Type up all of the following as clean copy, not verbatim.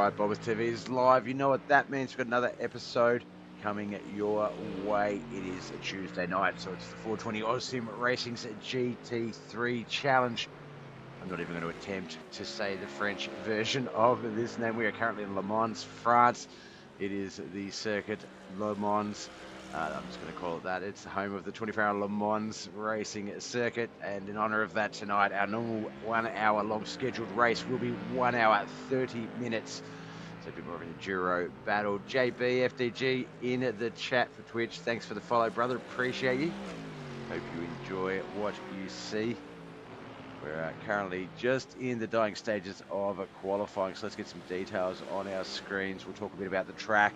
right, BobbethTV is live. You know what that means. We've got another episode coming your way. It is a Tuesday night, so it's the 420 Aussim Racing's GT3 Challenge. I'm not even going to attempt to say the French version of this name. We are currently in Le Mans, France. It is the circuit Le Mans. I'm just going to call it that. It's the home of the 24-hour Le Mans racing circuit. And in honor of that tonight, our normal 1 hour long scheduled race will be 1 hour 30 minutes. So a bit more of an enduro battle. JB, FDG in the chat for Twitch. Thanks for the follow, brother. Appreciate you. Hope you enjoy what you see. We're currently just in the dying stages of qualifying, so let's get some details on our screens. We'll talk a bit about the track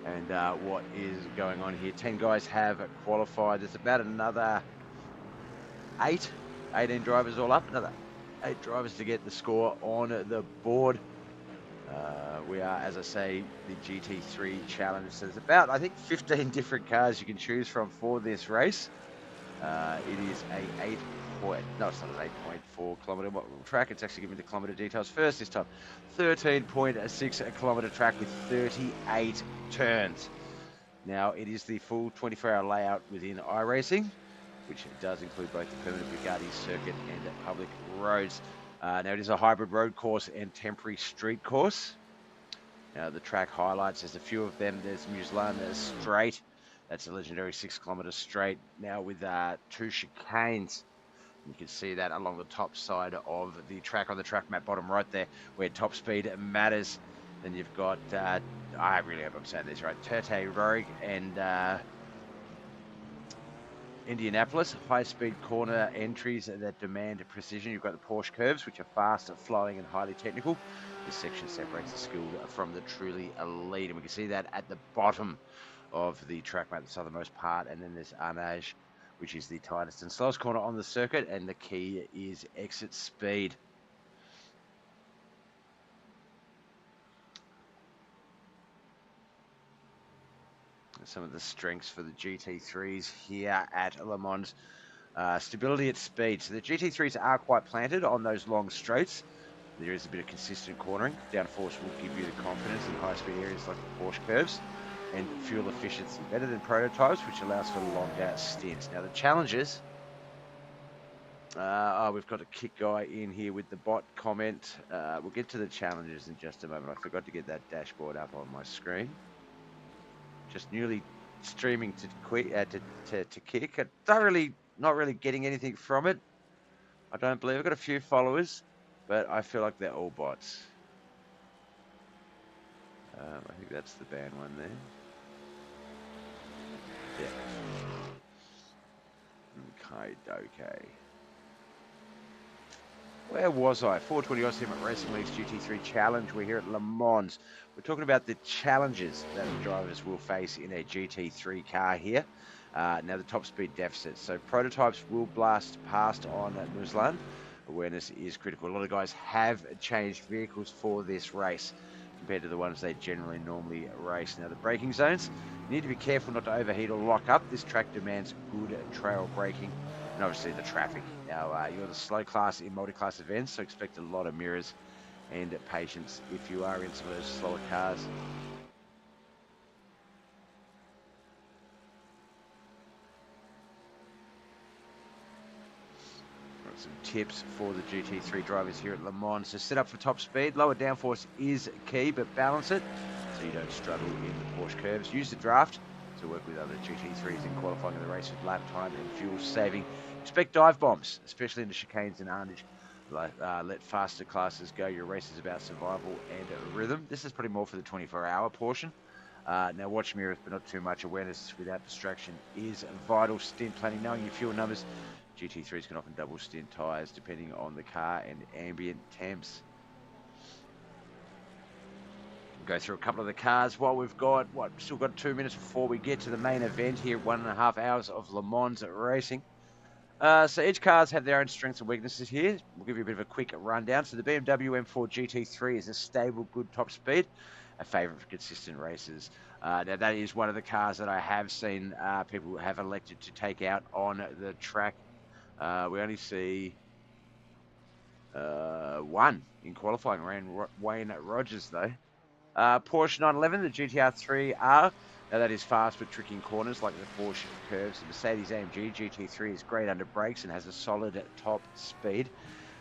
and what is going on here. 10 guys have qualified. There's about another 18 drivers all up, another 8 drivers to get the score on the board. We are, as I say, the GT3 Challenge. So there's about, I think, 15 different cars you can choose from for this race. It is a it's not an 8.4 kilometre track. It's actually giving the kilometre details first this time. 13.6 kilometre track with 38 turns. Now, it is the full 24-hour layout within iRacing, which does include both the permanent Bugatti circuit and public roads. Now, it is a hybrid road course and temporary street course. Now, the track highlights, there's a few of them. There's Museland, there's Straight. That's a legendary 6 kilometre straight, now with 2 chicanes. You can see that along the top side of the track, on the track map, bottom right there, where top speed matters. Then you've got, I really hope I'm saying this right, Terte Rogue and Indianapolis, high-speed corner entries that demand precision. You've got the Porsche curves, which are fast, flowing, and highly technical. This section separates the skilled from the truly elite, and we can see that at the bottom of the track map, the southernmost part. And then there's Arnage, which is the tightest and slowest corner on the circuit, and the key is exit speed. Some of the strengths for the GT3s here at Le Mans. Stability at speed. So the GT3s are quite planted on those long straights. There is a bit of consistent cornering. Downforce will give you the confidence in high-speed areas like the Porsche curves. And fuel efficiency, better than prototypes, which allows for longer stints. Now the challenges, we've got a kick guy in here with the bot comment. We'll get to the challenges in just a moment. I forgot to get that dashboard up on my screen. Just newly streaming to kick. Not really getting anything from it. I don't believe. I've got a few followers, but I feel like they're all bots. I think that's the banned one there. Yeah. Okay. Where was I? 420 Aussim Racing League's GT3 Challenge. We're here at Le Mans. We're talking about the challenges that the drivers will face in a GT3 car here. Now the top speed deficit. So prototypes will blast past on Museland. Awareness is critical. A lot of guys have changed vehicles for this race compared to the ones they normally race. Now the braking zones, you need to be careful not to overheat or lock up. This track demands good trail braking, and obviously the traffic. Now you're the slow class in multi-class events, so expect a lot of mirrors and patience if you are in some of those slower cars. Some tips for the GT3 drivers here at Le Mans. So set up for top speed. Lower downforce is key, but balance it so you don't struggle in the Porsche curves. Use the draft to work with other GT3s in qualifying the race with lap time and fuel saving. Expect dive bombs, especially in the chicanes and Arnage. Let faster classes go. Your race is about survival and rhythm. This is pretty more for the 24-hour portion. Now watch mirrors, but not too much. Awareness without distraction is vital. Stint planning, knowing your fuel numbers. GT3s can often double stint tyres depending on the car and ambient temps. We'll go through a couple of the cars while we've got, still got 2 minutes before we get to the main event here, 1.5 hours of Le Mans racing. So each cars have their own strengths and weaknesses here. We'll give you a bit of a quick rundown. So the BMW M4 GT3 is a stable, good top speed, a favourite for consistent races. Now that is one of the cars that I have seen people have elected to take out on the track. We only see One in qualifying. Ran Wayne Rogers, though. Porsche 911, the GTR3R. Now, that is fast but tricky in corners like the Porsche curves. The Mercedes-AMG GT3 is great under brakes and has a solid top speed.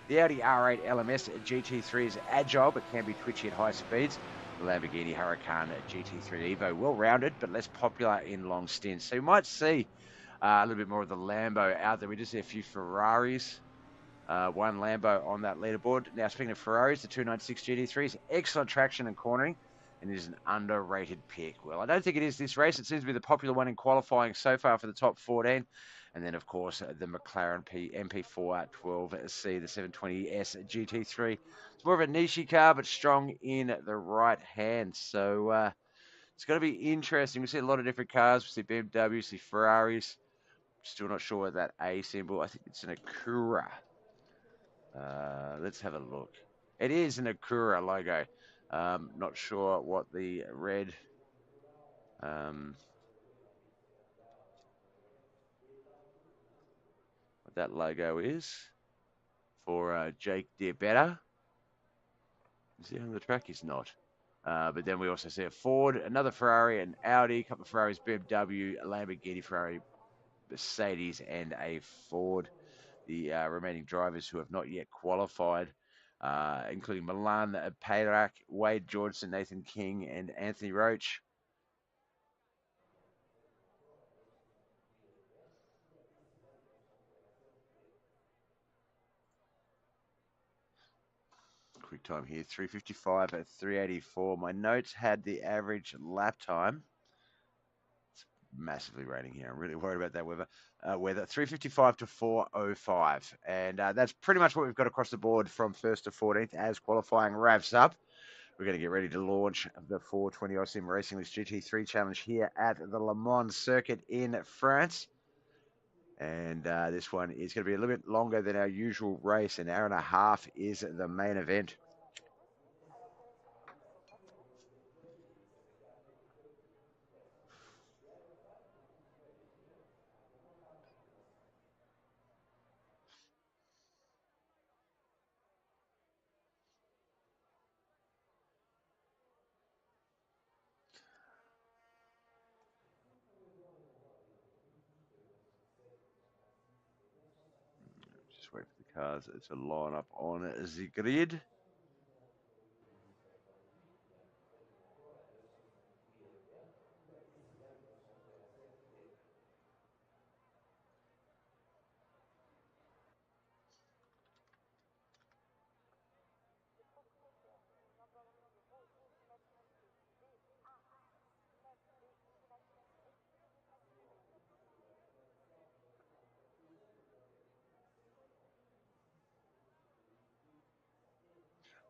The Audi R8 LMS GT3 is agile but can be twitchy at high speeds. The Lamborghini Huracan GT3 Evo, well-rounded but less popular in long stints. So you might see a little bit more of the Lambo out there. We just see a few Ferraris. One Lambo on that leaderboard. Now, speaking of Ferraris, the 296 GT3 is excellent traction and cornering and is an underrated pick. Well, I don't think it is this race. It seems to be the popular one in qualifying so far for the top 14. And then, of course, the McLaren MP4 12C, the 720S GT3. It's more of a niche car, but strong in the right hand. So it's going to be interesting. We see a lot of different cars. We see BMW, we see Ferraris. Still not sure what that A symbol. I think it's an Acura. Let's have a look. It is an Acura logo. Not sure what the red what that logo is for Jake Diabetta. Is he on the track? He's not. But then we also see a Ford, another Ferrari, an Audi, a couple of Ferraris, BMW, a Lamborghini, Ferrari, Mercedes, and a Ford. The remaining drivers who have not yet qualified, including Milan Payrak, Wade Georgeson, Nathan King, and Anthony Roach. Quick time here, 3:55 at 3:84. My notes had the average lap time. It's massively raining here. I'm really worried about that weather. 3:55 to 4:05, and that's pretty much what we've got across the board from 1st to 14th as qualifying wraps up. We're going to get ready to launch the 420 Austin Racing List GT3 Challenge here at the Le Mans circuit in France. And this one is going to be a little bit longer than our usual race. An hour and a half is the main event. Just wait for the cars to line up on the grid.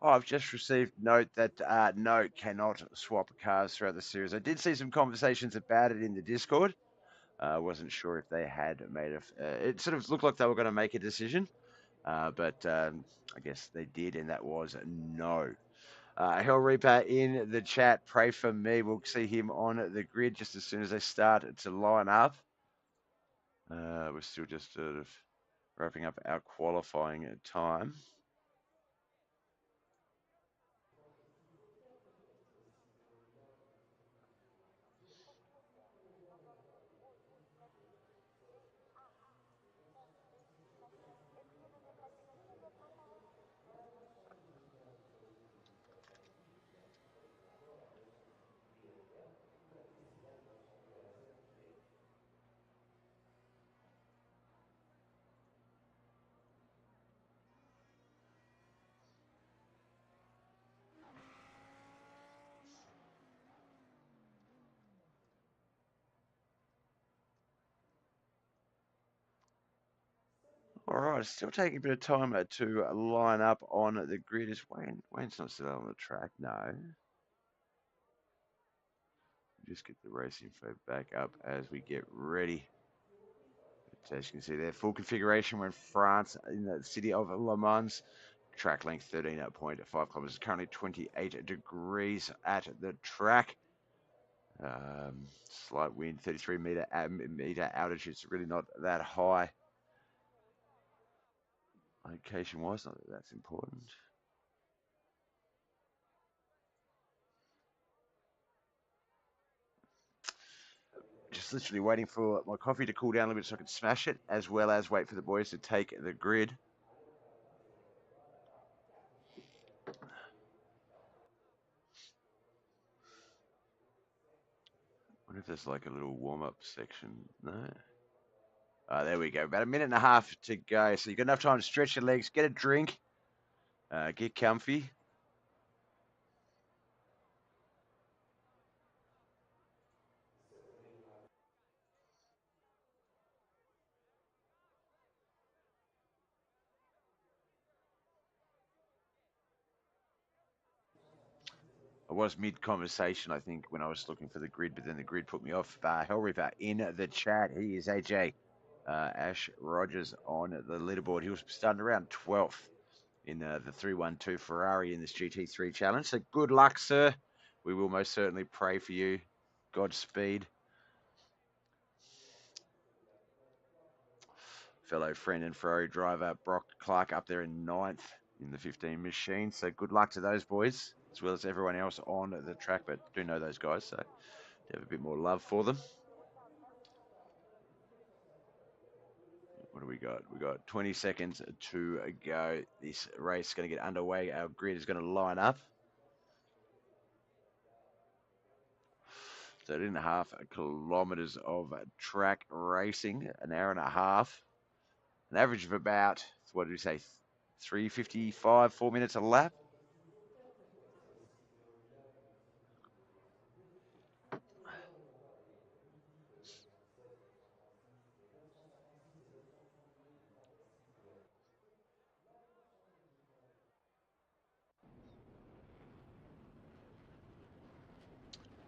Oh, I've just received note that no, cannot swap cars throughout the series. I did see some conversations about it in the Discord. Wasn't sure if they had made it sort of looked like they were going to make a decision, but I guess they did, and that was no. Hell Reaper in the chat, pray for me. We'll see him on the grid just as soon as they start to line up. We're still just sort of wrapping up our qualifying time. All right, still taking a bit of time to line up on the grid. Is Wayne? Wayne's not still on the track, no. Just get the race info back up as we get ready. But as you can see there, full configuration. We're in France, in the city of Le Mans. Track length 13.5 kilometers. Currently 28 degrees at the track. Slight wind, 33 meter altitude. It's really not that high. Location-wise, not that that's important. Just literally waiting for my coffee to cool down a little bit so I can smash it, as well as wait for the boys to take the grid. I wonder if there's like a little warm-up section. No. There we go. About a minute and a half to go. So you've got enough time to stretch your legs, get a drink, get comfy. I was mid-conversation, I think, when I was looking for the grid, but then the grid put me off. Hell River in the chat. He is AJ Ash Rogers on the leaderboard. He was starting around 12th in the 312 Ferrari in this GT3 challenge. So good luck, sir. We will most certainly pray for you. Godspeed. Fellow friend and Ferrari driver Brock Clark up there in 9th in the 15 machine. So good luck to those boys, as well as everyone else on the track, but do know those guys, so have a bit more love for them. What do we got? We got 20 seconds to go. This race is going to get underway. Our grid is going to line up. 13.5 kilometers of track racing, an hour and a half. An average of about, what did we say, 3:55, 4 minutes a lap.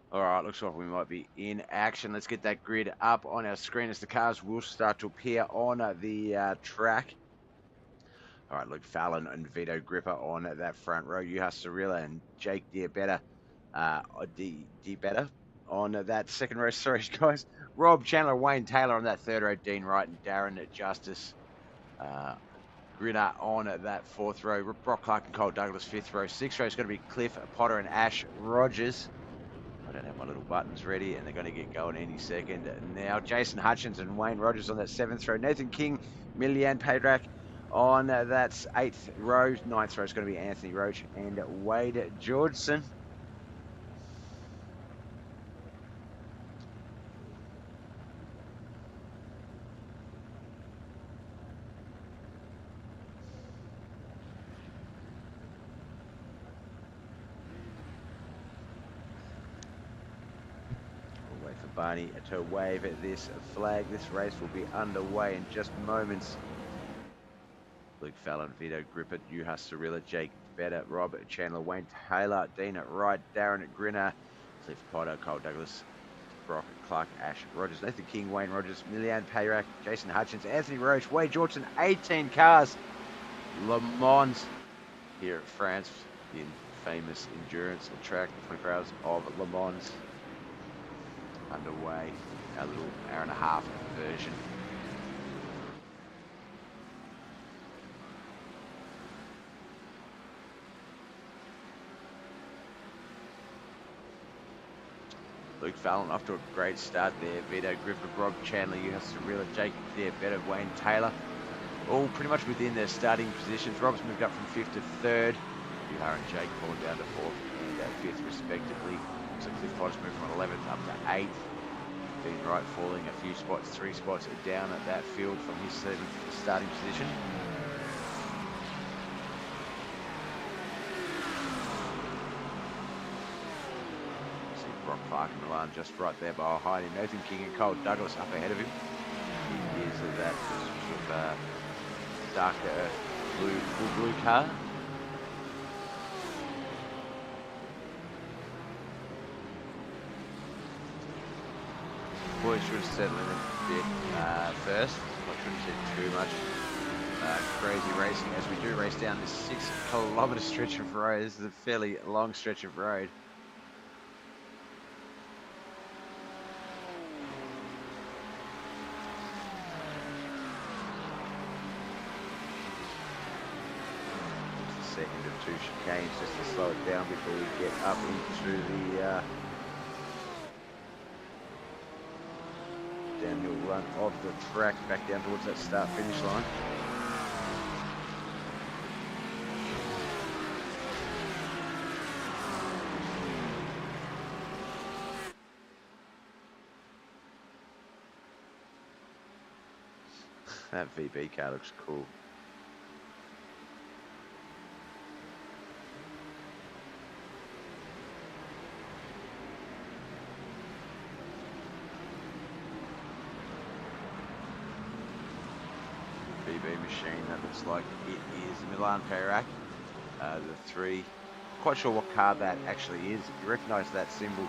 All right, looks like we might be in action. Let's get that grid up on our screen as the cars will start to appear on the track. All right, look, Fallon and Vito Gripper on that front row. Heures Cirilla and Jake Diabetta, Diabetta on that second row. Sorry, guys. Rob Chandler, Wayne Taylor on that third row. Dean Wright and Darren Justice. Grinner on that fourth row. Brock Clark and Cole Douglas, fifth row. Sixth row is going to be Cliff Potter and Ash Rogers. I don't have my little buttons ready, and they're going to get going any second now. Jason Hutchins and Wayne Rogers on that seventh row. Nathan King, Milian Paydrack on that eighth row. Ninth row is going to be Anthony Roach and Wade Georgeson. We'll wait for Barney to wave this flag. This race will be underway in just moments. Luke Fallon, Vito Grippett, Heures Cirilla, Jake Better, Rob Chandler, Wayne Taylor, Dean Wright, Darren Grinner, Cliff Potter, Cole Douglas, Brock Clark, Ash Rogers, Nathan King, Wayne Rogers, Milian Payrack, Jason Hutchins, Anthony Roach, Wade Georgeson, 18 cars. Le Mans here at France, the famous endurance track, 24 hours of Le Mans underway. Our little hour and a half version. Luke Fallon off to a great start there. Vito Griffith, Rob Chandler, Heures Cirilla, Jake Better, Wayne Taylor. All pretty much within their starting positions. Rob's moved up from 5th to 3rd. Uhar and Jake falling down to 4th and 5th respectively. So Cliff Potter's moved from 11th up to 8th. Dean Wright falling a few spots, 3 spots down at that field from his 7th starting position. Brock Clark and Milan just right there behind him. Nathan King and Cole Douglas up ahead of him. He is that sort of darker blue car. Boys should settle in a bit first. Not shouldn't see too much crazy racing as we do race down this 6 kilometre stretch of road. This is a fairly long stretch of road. second of 2 chicanes just to slow it down before we get up into the downhill run of the track, back down towards that start-finish line. That VB car looks cool. VB machine, that looks like it is the Milan Payrac, the 3. Quite sure what car that actually is. If you recognise that symbol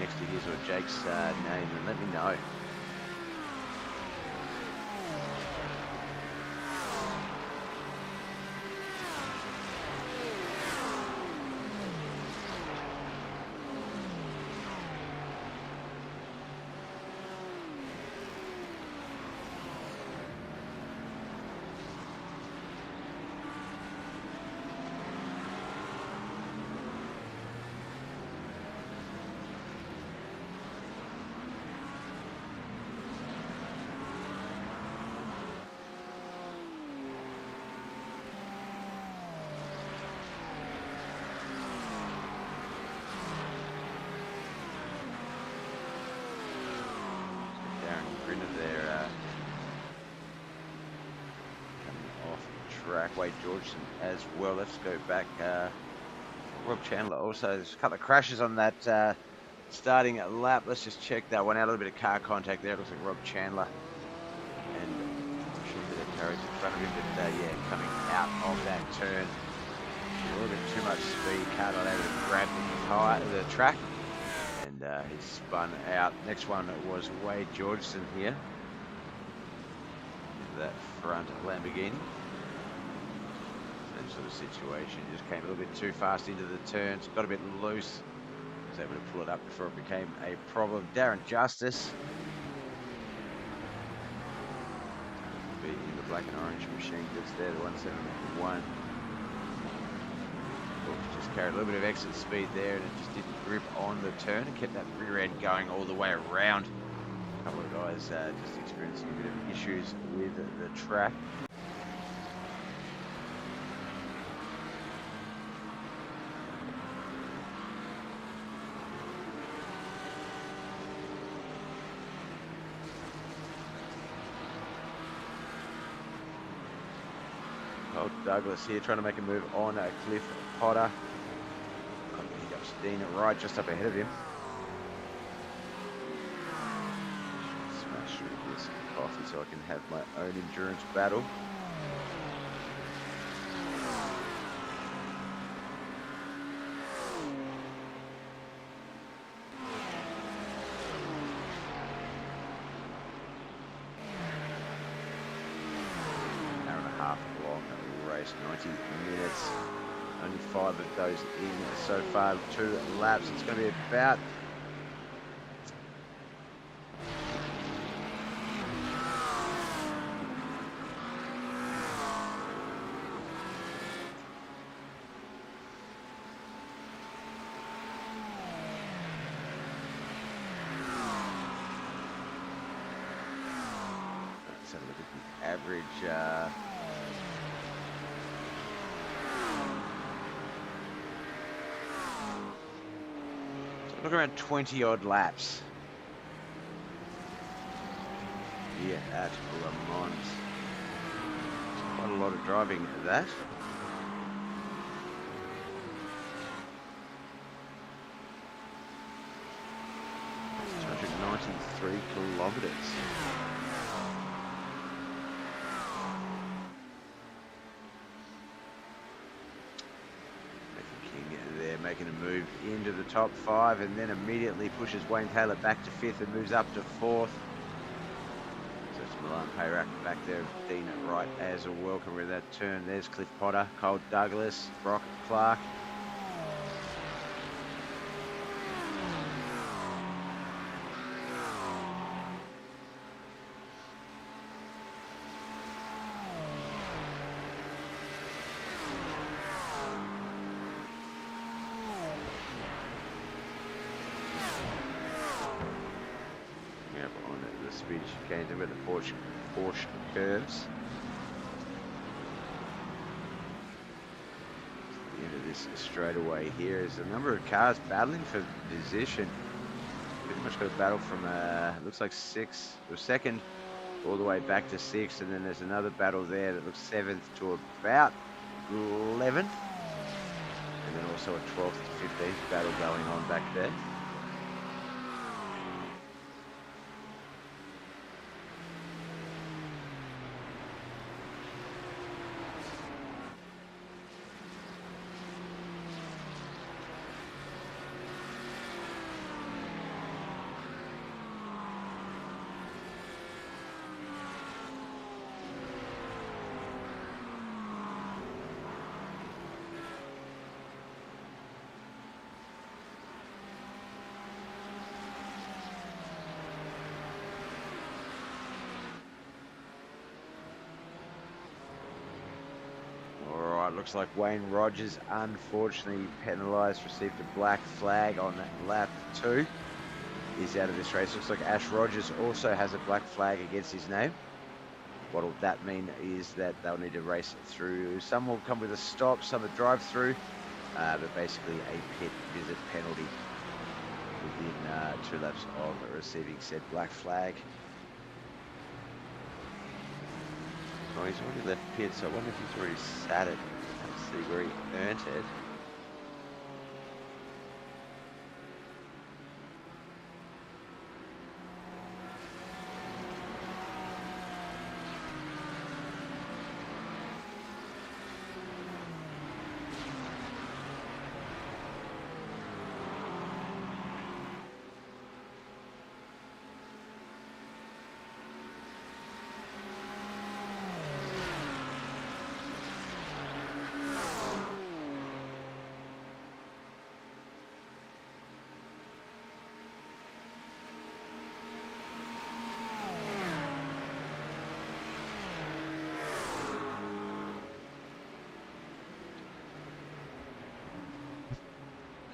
next to his or Jake's name, then let me know. Wade Georgeson as well. Let's go back. Rob Chandler also. There's a couple of crashes on that starting lap. Let's just check that one out. A little bit of car contact there. It looks like Rob Chandler and I'm sure a bit of carriage in front of him, but yeah, coming out of that turn, a little bit too much speed. Car not able to grab the track, and he spun out. Next one was Wade Georgeson here. That front Lamborghini. Sort of situation, just came a little bit too fast into the turns, got a bit loose, was able to pull it up before it became a problem. Darren Justice, beating the black and orange machine just there, the 171. Just carried a little bit of exit speed there, and it just didn't grip on the turn and kept that rear end going all the way around. A couple of guys just experiencing a bit of issues with the track. Douglas here trying to make a move on Cliff Potter. He got Dean right just up ahead of him. Smash through this coffee so I can have my own endurance battle. Hour and a half long race, 90 minutes. Only 5 of those in so far, 2 laps. It's going to be about let's have a look at the average look around 20 odd laps here at Le Mans. Quite a lot of driving that. It's 293 kilometers. Making a move into the top 5 and then immediately pushes Wayne Taylor back to 5th and moves up to 4th. So it's Milan Payrac back there, Dean right as a welcome with that turn. There's Cliff Potter, Cole Douglas, Brock Clark. speed chicanes and with the Porsche curves. Into this straightaway here is a number of cars battling for position. Pretty much got a battle from looks like 6th or 2nd all the way back to 6th, and then there's another battle there that looks 7th to about 11th, and then also a 12th to 15th battle going on back there. Looks like Wayne Rogers unfortunately penalised, received a black flag on lap 2. He's out of this race. Looks like Ash Rogers also has a black flag against his name. What will that mean is that they'll need to race through. Some will come with a stop, some a drive through, but basically a pit visit penalty within 2 laps of receiving said black flag. Oh, he's already left pit, so I wonder if he's already sat it. Let's see where he earned it.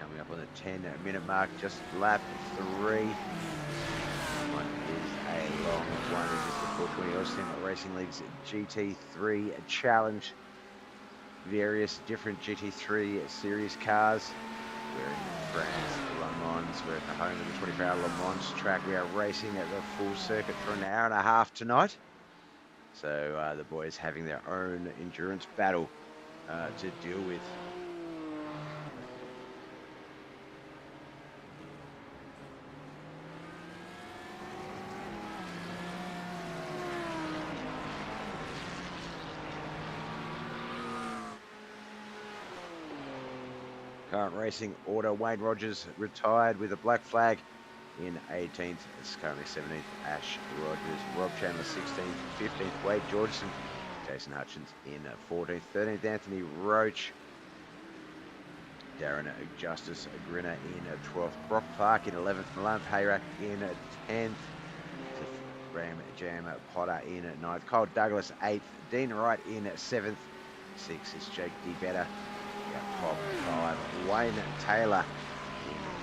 Coming up on the 10-minute mark, just lap 3. One is a long one. This is the 420 Austin Racing League's GT3 Challenge. Various different GT3 series cars. We're in France, Le Mans. We're at the home of the 24-hour Le Mans track. We are racing at the full circuit for an hour and a half tonight. So the boys having their own endurance battle to deal with. Current racing order: Wayne Rogers retired with a black flag in 18th. It's currently 17th. Ash Rogers, Rob Chandler 16th, 15th. Wade Georgeson, Jason Hutchins in 14th, 13th. Anthony Roach, Darren Justice Grinner in 12th. Brock Clark in 11th. Milan Payrak in 10th. Graham Jam Potter in 9th. Kyle Douglas 8th. Dean Wright in 7th. 6th is Jake D. Better. Top 5, Wayne Taylor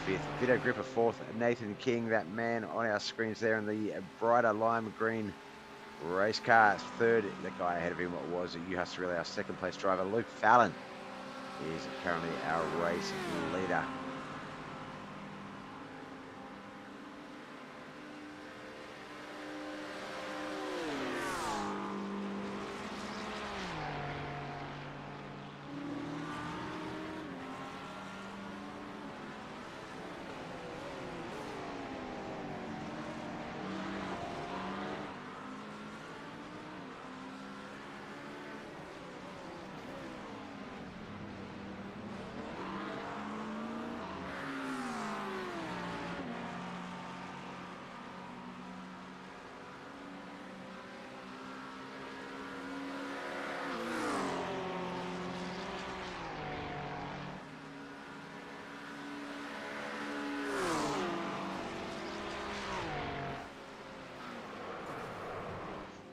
in 5th. Vito Gripper 4th. Nathan King, that man on our screens there in the brighter lime green race car, 3rd. The guy ahead of him was Heures, really our 2nd place driver. Luke Fallon is currently our race leader.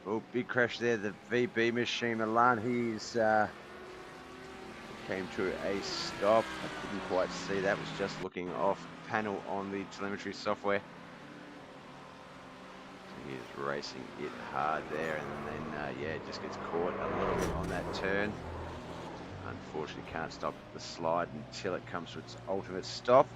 Oh, big crash there. The VB machine, Milan, he's came to a stop. I didn't quite see that. Was just looking off panel on the telemetry software. He's racing it hard there, and then yeah, just gets caught a little bit on that turn. Unfortunately, can't stop the slide until it comes to its ultimate stop.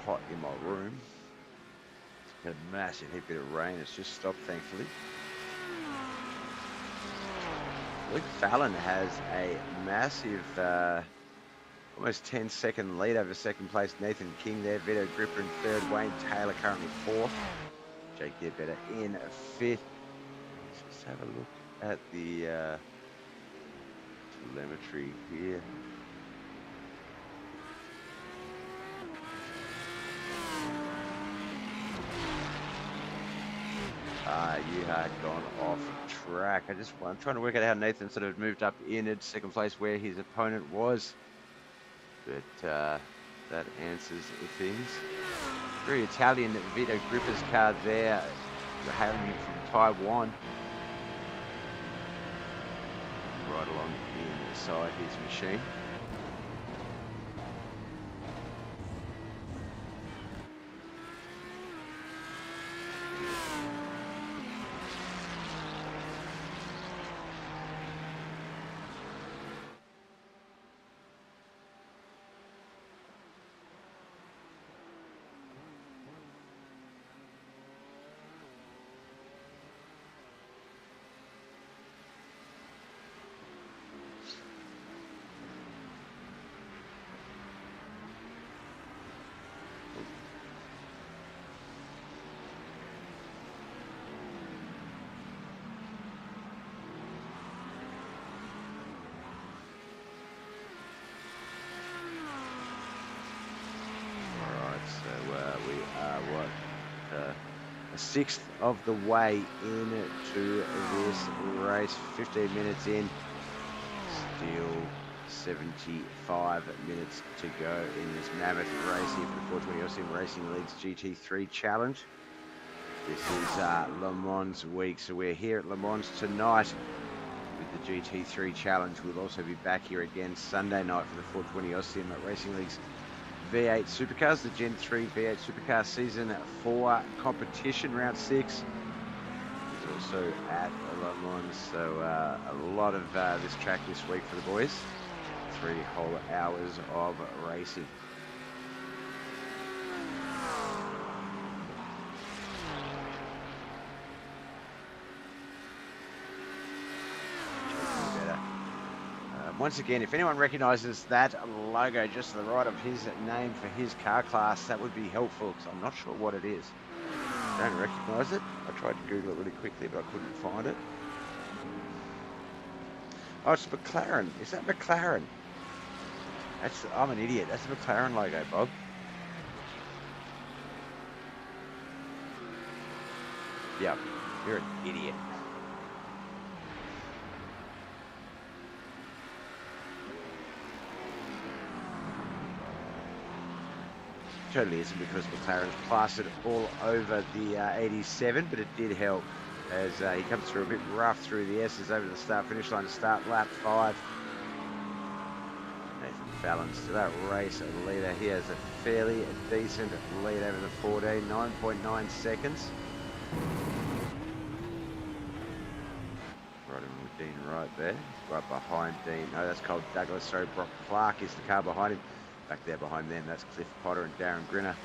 Hot in my room. It's got a massive heap bit of rain. It's just stopped, thankfully. Luke Fallon has a massive, almost 10-second lead over second place Nathan King there. Vito Gripper in third. Wayne Taylor currently fourth. Jake Better in fifth. Let's just have a look at the telemetry here. You had gone off track. I'm trying to work out how Nathan sort of moved up in at second place where his opponent was. But that answers things. Very Italian Vito Gripper's car there. We're hailing him from Taiwan. Right along inside his machine. A sixth of the way into this race, 15 minutes in, still 75 minutes to go in this mammoth race here for the 420 Austin Racing League's GT3 Challenge. This is Le Mans week, so we're here at Le Mans tonight with the GT3 Challenge. We'll also be back here again Sunday night for the 420 Austin Racing League's V8 Supercars, the Gen 3 V8 Supercar Season 4 competition, round 6. It's also at Le Mans, so a lot of this track this week for the boys. 3 whole hours of racing. Once again, if anyone recognises that logo just to the right of his name for his car class, that would be helpful, because I'm not sure what it is. I don't recognise it. I tried to Google it really quickly, but I couldn't find it. Oh, it's McLaren. Is that McLaren? I'm an idiot. That's the McLaren logo, Bob. Yeah, you're an idiot. Totally isn't, because McLaren's plastered all over the 87, but it did help as he comes through a bit rough through the S's over the start-finish line to start lap 5. Nathan Fallon's to that race leader. He has a fairly decent lead over the 14, 9.9 seconds. Right in with Dean right there. Right behind Dean. No, that's Cole Douglas. Sorry, Brock Clark is the car behind him. Back there behind them, that's Cliff Potter and Darren Grinner.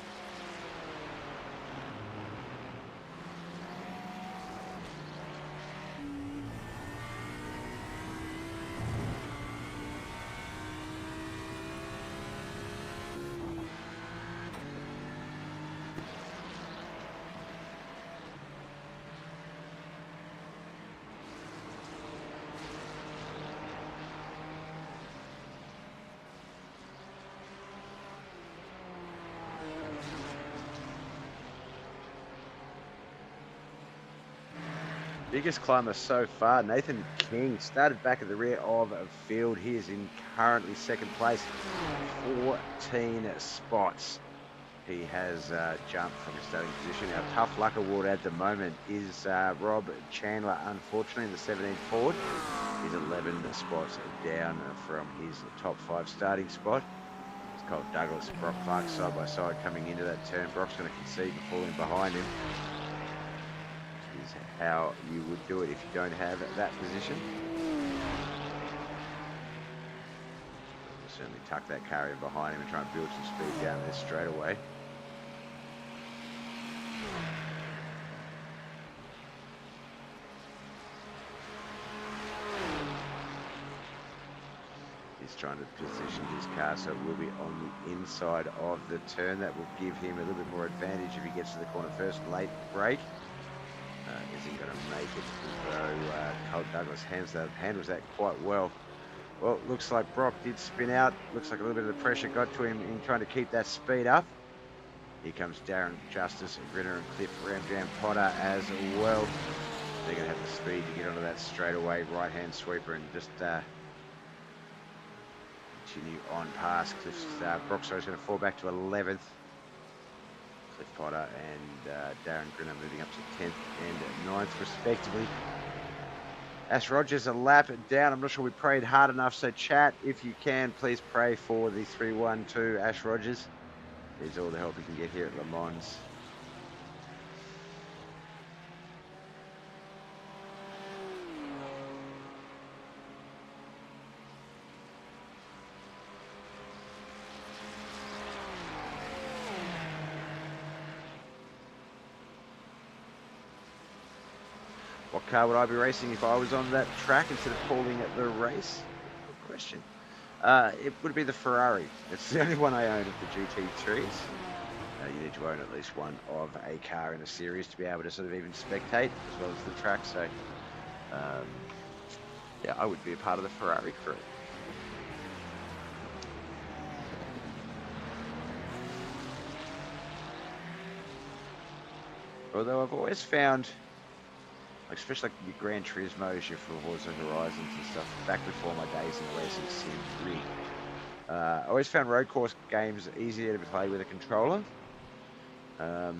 Biggest climber so far, Nathan King, started back at the rear of field. He is in currently second place, 14 spots. He has jumped from his starting position. Our tough luck award at the moment is Rob Chandler, unfortunately, in the 17 Ford. He's 11 spots down from his top 5 starting spot. It's Colt Douglas, Brock Clark side by side coming into that turn. Brock's going to concede and fall in behind him. Which is how you would do it if you don't have that position. We'll certainly tuck that car in behind him and try and build some speed down this straightaway. He's trying to position his car so it will be on the inside of the turn. That will give him a little bit more advantage if he gets to the corner first. Late break. Is he going to make it? Though Colt Douglas handles that quite well. Well, looks like Brock did spin out. Looks like a little bit of the pressure got to him in trying to keep that speed up. Here comes Darren Justice, Grinner and Cliff Ramjam Potter as well. They're going to have the speed to get onto that straightaway right-hand sweeper and just continue on past Cliff's. Brock's going to fall back to 11th. Cliff Potter and Darren Grinner moving up to 10th and 9th respectively. Ash Rogers a lap down. I'm not sure we prayed hard enough, so chat, if you can, please pray for the 3-1-2 Ash Rogers. Needs all the help he can get here at Le Mans. What car would I be racing if I was on that track instead of calling it the race? Good question. It would be the Ferrari. It's the only one I own of the GT3s. You need to own at least one of a car in a series to be able to sort of even spectate as well as the track. So, yeah, I would be a part of the Ferrari crew. Although I've always found, like, especially like your Gran Turismos, your Forza Horizons and stuff, back before my days in the racing sim rig, I always found road course games easier to play with a controller. I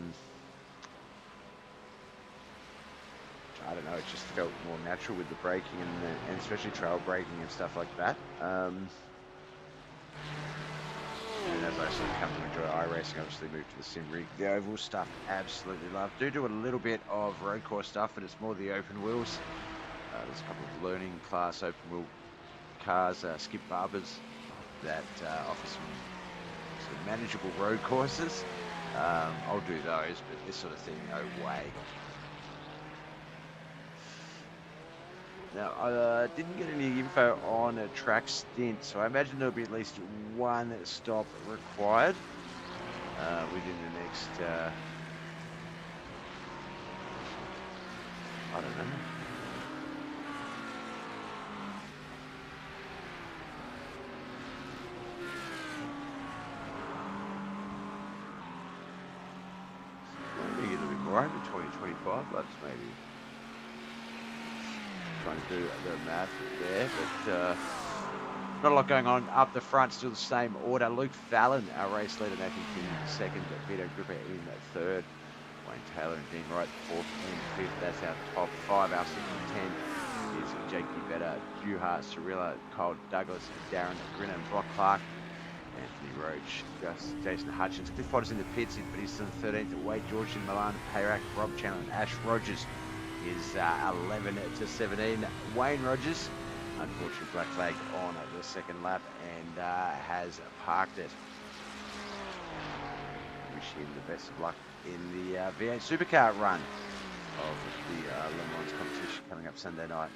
don't know, it just felt more natural with the braking and especially trail braking and stuff like that. And as I sort of come to enjoy iRacing, obviously moved to the sim rig. The oval stuff, absolutely love. Do a little bit of road course stuff, but it's more the open wheels. There's a couple of learning class open wheel cars, Skip Barbers, that offer some sort of manageable road courses. I'll do those, but this sort of thing, no way. Now, I didn't get any info on a track stint, so I imagine there'll be at least one stop required within the next, I don't know. Maybe a little bit more, over 20-25 laps maybe. Trying to do the math there, but not a lot going on up the front. Still the same order. Luke Fallon, our race leader, Nathan King second, Vito Gripper in third, Wayne Taylor and Dean Wright fourth and fifth. That's our top 5. Our second 10 is Jake Better, Juha Cirilla, Colt Douglas, Darren Grinner, and Brock Clark, Anthony Roach, Jason Hutchins. Cliff Potter's in the pits, but he's in 13th. Wade George in Milan, Payrack, Rob Chandler, and Ash Rogers is 11 to 17. Wayne Rogers, unfortunately black flag on the second lap and has parked it. Wish him the best of luck in the V8 Supercar run of the Le Mans competition coming up Sunday night.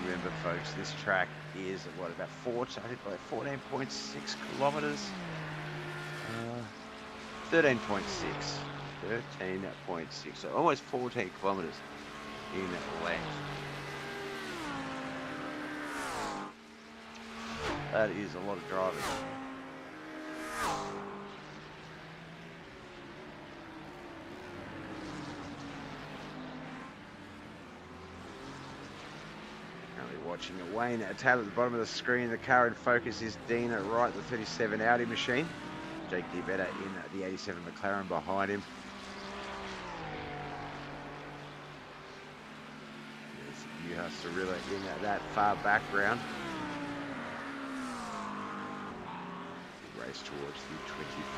remember, folks, this track is what, about 14.6 kilometers. 13.6. 13.6. So almost 14 kilometers in length. That is a lot of driving. Watching Wayne Taylor at the bottom of the screen. The car in focus is Dean Wright, the 37 Audi machine. Jake Better in the 87 McLaren behind him. There's Heures Cirillo in that far background. Race towards the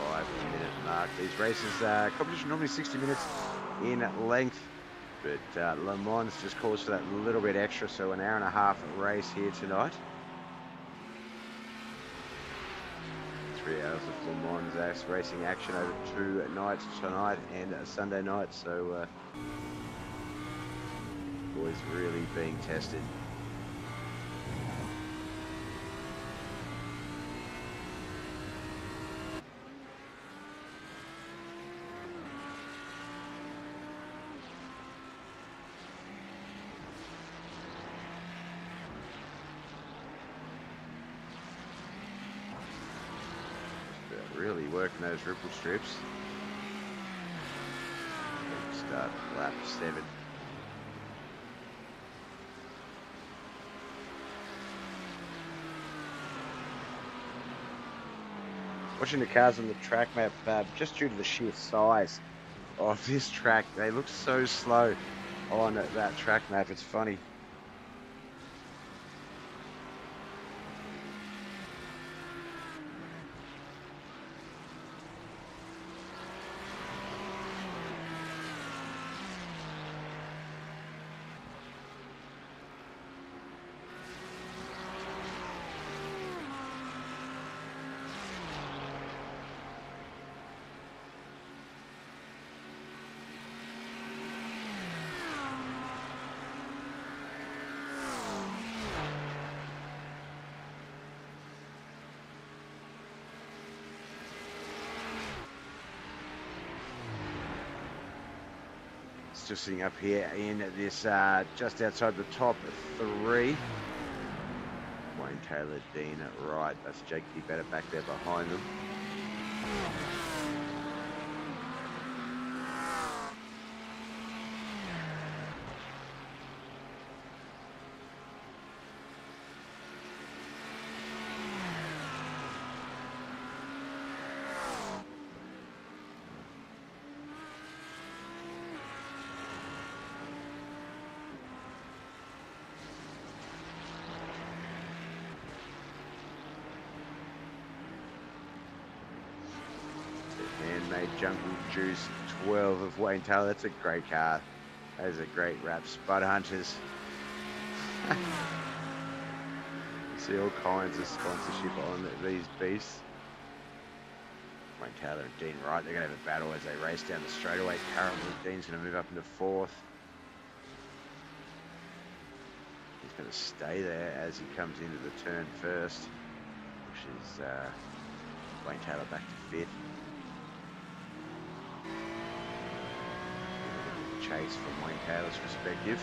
25-minute mark. These races, competition normally 60 minutes in length. But Le Mans just calls for that little bit extra, so an hour and a half race here tonight. 3 hours of Le Mans racing action over 2 nights, tonight and Sunday night, so boys really being tested. Really working those ripple strips. Start lap 7. Watching the cars on the track map, just due to the sheer size of this track, they look so slow on that track map. It's funny. Just sitting up here in this just outside the top 3. Wayne Taylor, Dean Wright, that's Jake Better back there behind them. Handmade Jungle Juice 12 of Wayne Taylor. That's a great car. That is a great wrap. Spud Hunters. You see all kinds of sponsorship on these beasts. Wayne Taylor and Dean Wright, they're going to have a battle as they race down the straightaway. Currently, Dean's going to move up into 4th. He's going to stay there as he comes into the turn first, which is Wayne Taylor back to 5th. Chase from Wayne Taylor's perspective.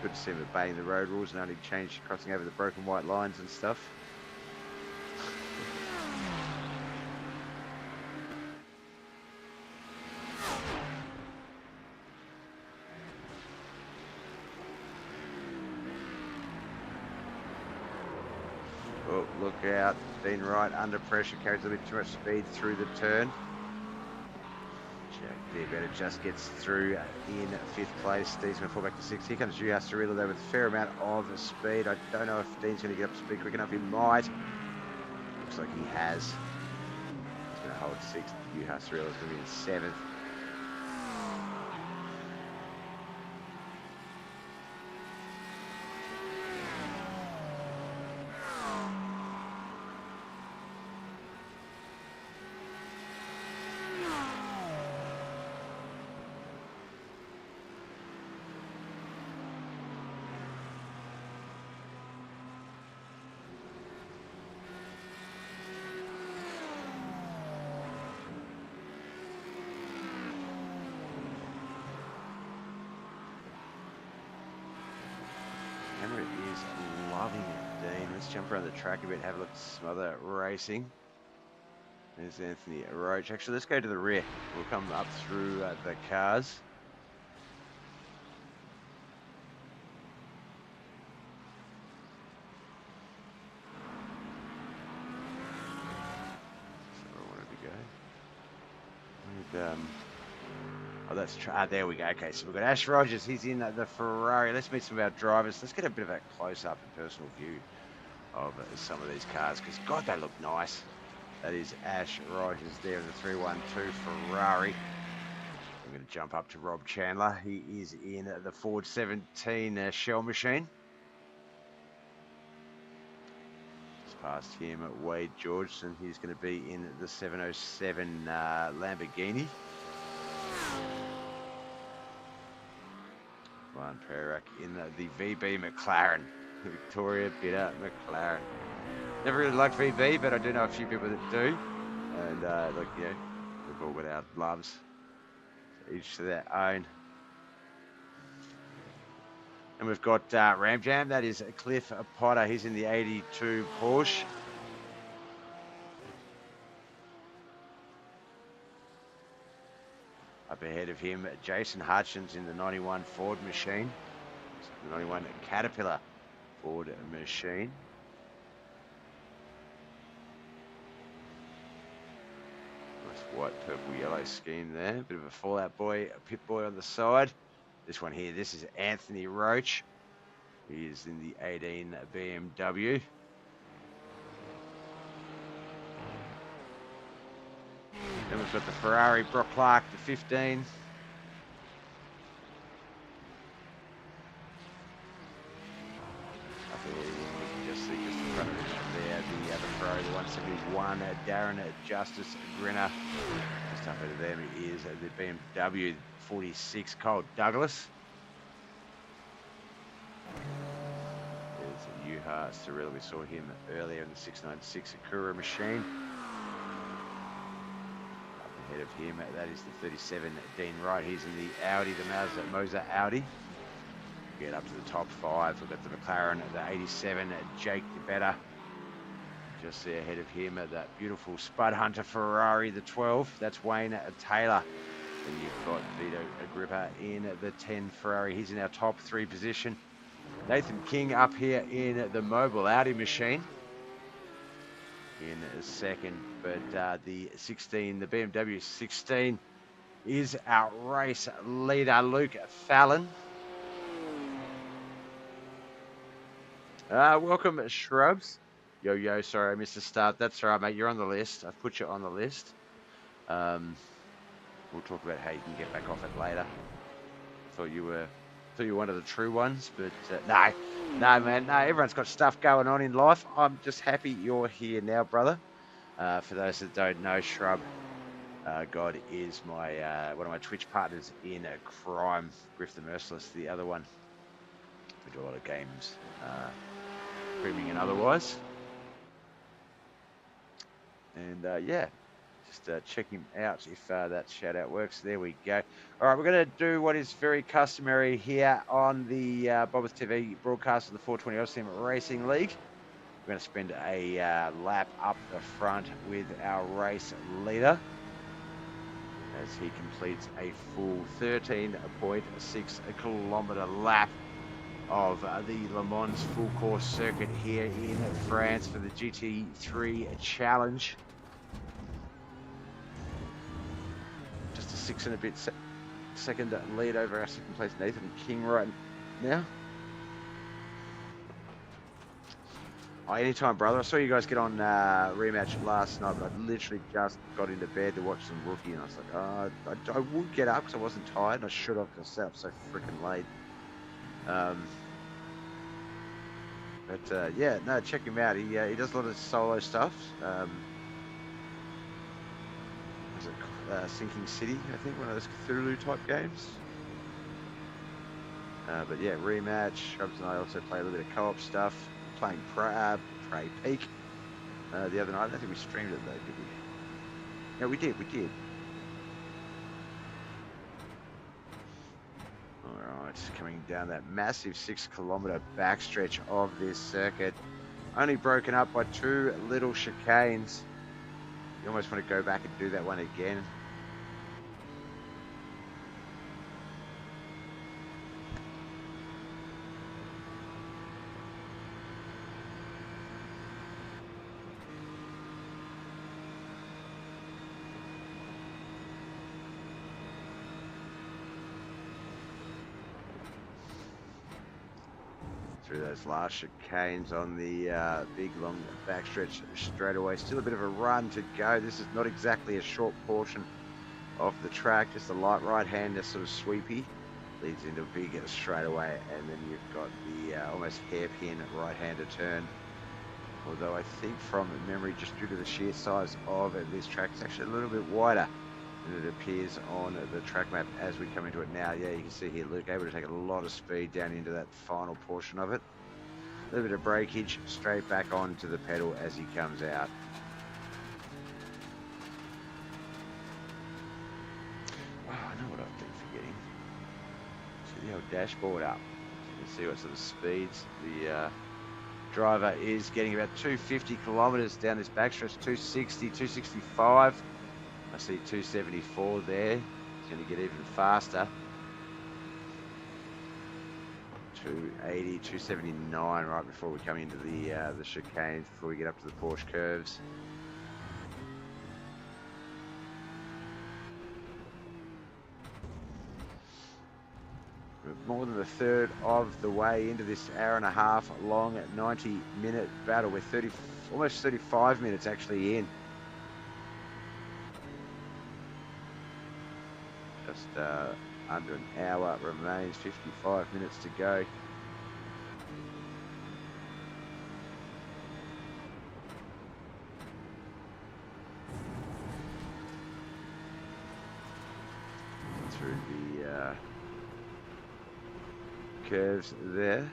Good to see him obeying the road rules and only crossing over the broken white lines and stuff. Oh, look out. Dean Wright under pressure, carries a bit too much speed through the turn. Jake Better just gets through in 5th place. Dean's going to fall back to 6th. Here comes Heures Cirillo there with a fair amount of speed. I don't know if Dean's going to get up to speed quick enough. He might. Looks like he has. He's going to hold 6th. Heures Cirillo is going to be in 7th. camera is loving it, Dean. Let's jump around the track a bit, have a look at Smother Racing. There's Anthony Roach. Actually, let's go to the rear. We'll come up through the cars. So where I wanted to go. Oh, that's there we go. Okay, so we've got Ash Rogers. He's in the Ferrari. Let's meet some of our drivers. Let's get a bit of a close-up and personal view of some of these cars, because God, they look nice. That is Ash Rogers there in the 312 Ferrari. I'm going to jump up to Rob Chandler. He is in the Ford 17 Shell Machine. Just past him, Wade Georgeson. He's going to be in the 707 Lamborghini. Juan Perak in the VB McLaren. Victoria Bitter McLaren. Never really liked VB, but I do know a few people that do. And like, you know, we've all got our loves. So each to their own. And we've got Ram Jam. That is Cliff Potter. He's in the 82 Porsche. Up ahead of him, Jason Hutchins in the 91 Ford machine. The 91 Caterpillar Ford machine. Nice white, purple, yellow scheme there. Bit of a Fallout Boy, a Pit Boy on the side. This one here, this is Anthony Roach. He is in the 18 BMW. Then we've got the Ferrari Brock Clark, the 15. Up there, you can just see just in front of him there, the other Ferrari, the 171, Darren Justice Grinner. Just up ahead of them is the BMW 46, Cole Douglas. There's Heures Cyril, we saw him earlier in the 696 Acura machine. Ahead of him, that is the 37 Dean Wright. He's in the Audi, the Moser Audi. Get up to the top five. We've got the McLaren, the 87 Jake Better. Just there ahead of him, that beautiful Spud Hunter Ferrari, the 12. That's Wayne Taylor. And you've got Vito Agrippa in the 10 Ferrari. He's in our top three position. Nathan King up here in the Mobile Audi machine in a second, but the 16, the BMW 16 is our race leader, Luke Fallon. Welcome, Shrubs. Yo, sorry, I missed the start. That's all right, mate. You're on the list. I've put you on the list. We'll talk about how you can get back off it later. Thought you were one of the true ones, but no, man, no. Everyone's got stuff going on in life. I'm just happy you're here now, brother. For those that don't know, Shrub God is my one of my Twitch partners in crime. Griff the Merciless, the other one. We do a lot of games, streaming and otherwise. And yeah. Just check him out if that shout out works. There we go. All right, we're going to do what is very customary here on the BobbethTV broadcast of the 420 Austin Racing League. We're going to spend a lap up the front with our race leader as he completes a full 13.6 kilometre lap of the Le Mans full course circuit here in France for the GT3 Challenge. 6 and a bit second lead over our second place Nathan King right now. Oh, anytime, brother. I saw you guys get on rematch last night, but I literally just got into bed to watch some rookie, and I was like, I would get up because I wasn't tired. I should have because I sat up so freaking late. But yeah, no, check him out. He does a lot of solo stuff. Sinking City, I think, one of those Cthulhu type games. But yeah, rematch. Shrubs and I also play a little bit of co-op stuff. Playing Prey Peak the other night. I don't think we streamed it though, did we? No, we did. Alright. Just coming down that massive 6-kilometre backstretch of this circuit, only broken up by 2 little chicanes. You almost want to go back and do that one again. Through those last chicanes on the big long backstretch straight away. Still a bit of a run to go. This is not exactly a short portion of the track, just a light right-hander sort of sweepy. Leads into a big straightaway, and then you've got the almost hairpin right-hander turn. Although I think from memory, just due to the sheer size of this track, it's actually a little bit wider than it appears on the track map as we come into it now. Yeah, you can see here Luke able to take a lot of speed down into that final portion of it. A little bit of breakage, straight back onto the pedal as he comes out. Oh, I know what I've been forgetting. See the old dashboard up. You can see what sort of speeds the driver is getting. About 250 kilometres down this backstretch, 260, 265. I see 274 there. It's going to get even faster. 280, 279 right before we come into the chicanes, before we get up to the Porsche curves. We're more than a third of the way into this hour-and-a-half long 90-minute battle. We're almost 35 minutes actually in. Just under an hour remains, 55 minutes to go. Through the curves there.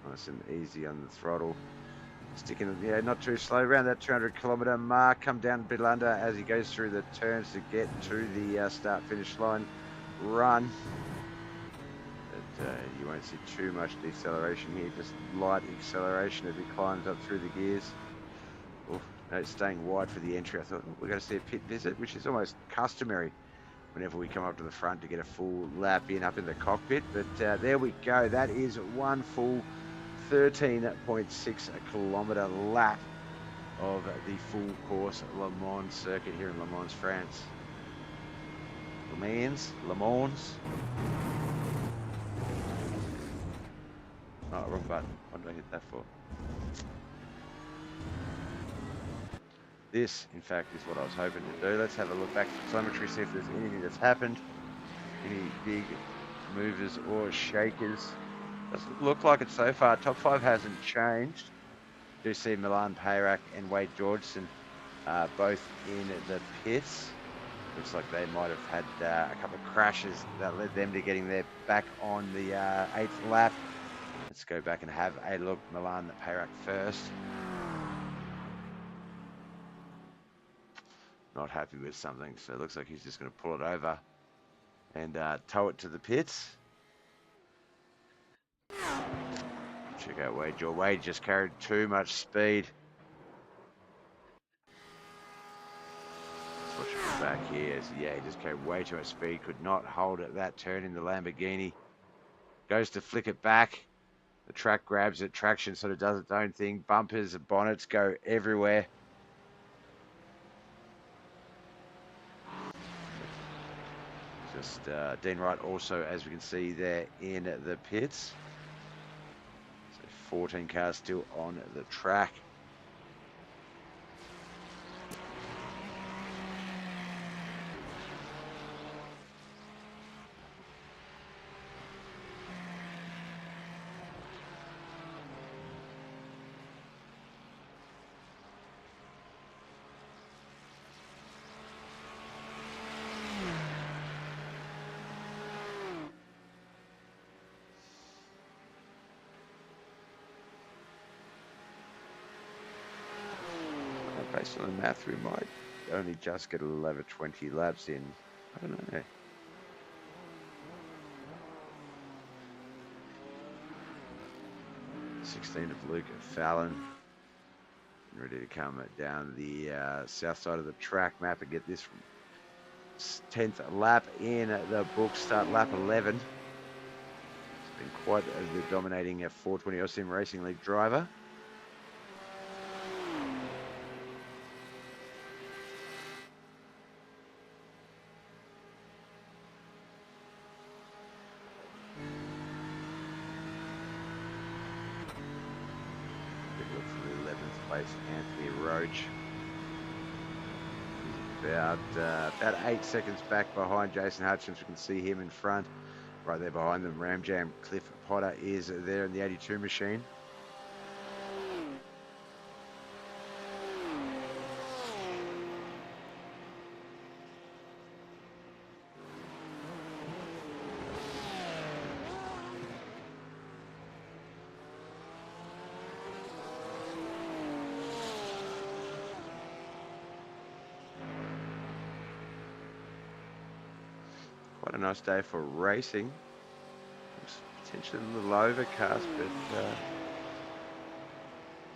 Nice and easy on the throttle. Sticking, yeah, not too slow. Around that 200-kilometre mark, come down a bit under as he goes through the turns to get to the start-finish line run. But you won't see too much deceleration here, just light acceleration as he climbs up through the gears. Oh, no, it's staying wide for the entry. I thought we're going to see a pit visit, which is almost customary whenever we come up to the front to get a full lap in up in the cockpit. But there we go. That is one full 13.6 kilometre lap of the full course Le Mans circuit here in Le Mans, France. Le Mans. Oh, wrong button. What did I hit that for? This, in fact, is what I was hoping to do. Let's have a look back at the telemetry, see if there's anything that's happened. Any big movers or shakers. Doesn't look like it so far. Top 5 hasn't changed. Do see Milan Payrak and Wade Georgeson both in the pits. Looks like they might have had a couple of crashes that led them to getting there back on the 8th lap. Let's go back and have a look. Milan Payrak first. Not happy with something, so it looks like he's just going to pull it over and tow it to the pits. Check out Wade George. Wade just carried too much speed. Let's watch it back here. Yeah, he just carried way too much speed. Could not hold at that turn in the Lamborghini. Goes to flick it back. The track grabs it. Traction sort of does its own thing. Bumpers and bonnets go everywhere. Just Dean Wright also, as we can see there in the pits. So 14 cars still on the track. Based on the math, we might only just get 20 laps in. I don't know. 16 of Luke Fallon. Ready to come down the south side of the track map and get this 10th lap in the book. Start lap 11. It's been quite the dominating 420 Austin Racing League driver. Look for the 11th place, Anthony Roach. He's about 8 seconds back behind Jason Hutchins. We can see him in front. Right there behind them, Ram Jam Cliff Potter is there in the 82 machine. Quite a nice day for racing. Potentially a little overcast, but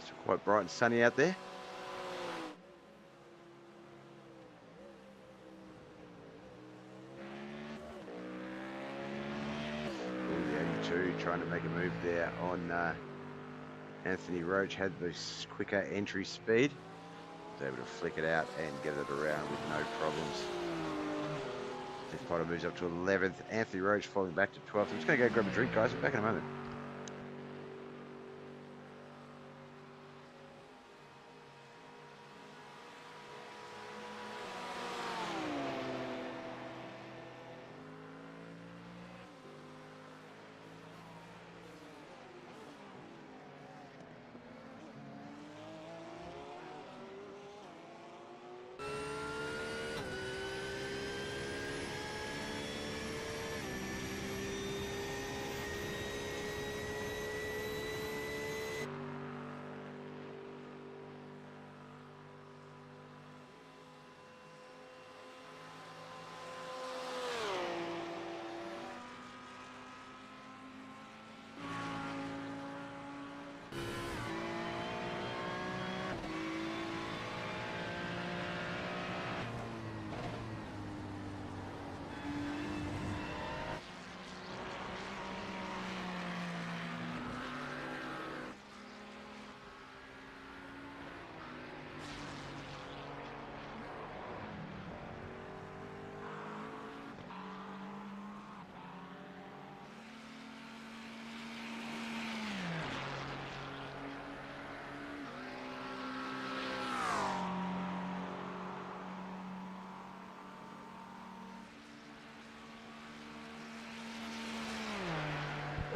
still quite bright and sunny out there. The 82 trying to make a move there on Anthony Roach. Had the quicker entry speed. Was able to flick it out and get it around with no problems. Cliff Potter moves up to 11th. Anthony Roach falling back to 12th. I'm just going to go grab a drink, guys. We're back in a moment.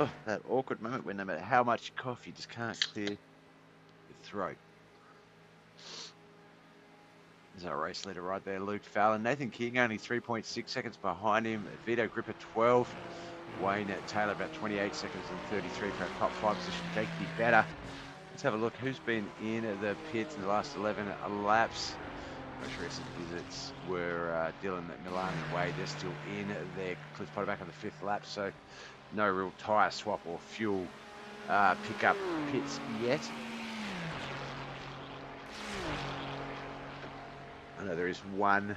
Oh, that awkward moment when no matter how much you cough, you just can't clear your throat. There's our race leader right there, Luke Fallon. Nathan King only 3.6 seconds behind him. Vito Gripper 12. Wayne Taylor about 28 seconds and 33 for our top 5 position. Jake be better. Let's have a look who's been in the pits in the last 11 laps. Most recent visits were Dylan, Milan and Wade. They're still in there. Cliff Potter back on the 5th lap, so no real tyre swap or fuel pickup pits yet. I know there is one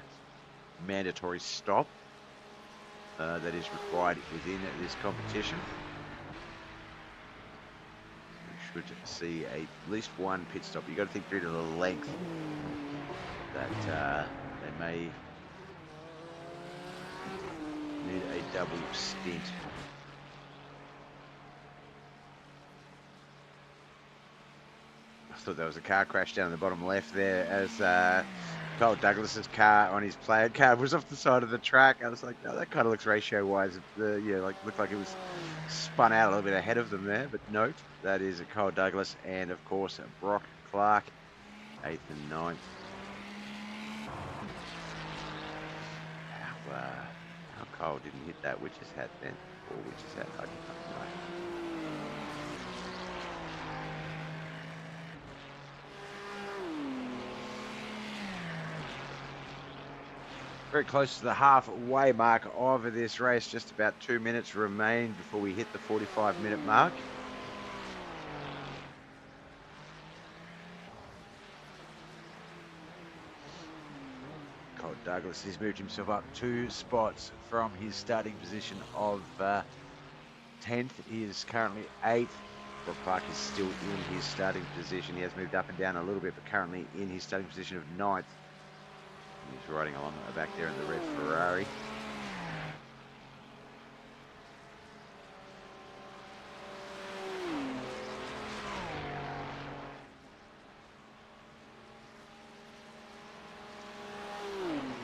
mandatory stop that is required within this competition. We should see at least one pit stop. You've got to think due to the length that they may need a double stint. I thought there was a car crash down in the bottom left there as Kyle Douglas's car on his plaid card was off the side of the track. I was like, no, that kind of looks ratio-wise. Looked like it was spun out a little bit ahead of them there. But note, that is a Kyle Douglas and, of course, Brock Clark, 8th and 9th. How Kyle didn't hit that witch's hat then, or witch's hat, I don't know. Very close to the halfway mark of this race. Just about 2 minutes remain before we hit the 45-minute mark. Douglas. He's moved himself up 2 spots from his starting position of 10th. He is currently 8th. Brock Clark is still in his starting position. He has moved up and down a little bit, but currently in his starting position of 9th. He's riding along back there in the red Ferrari.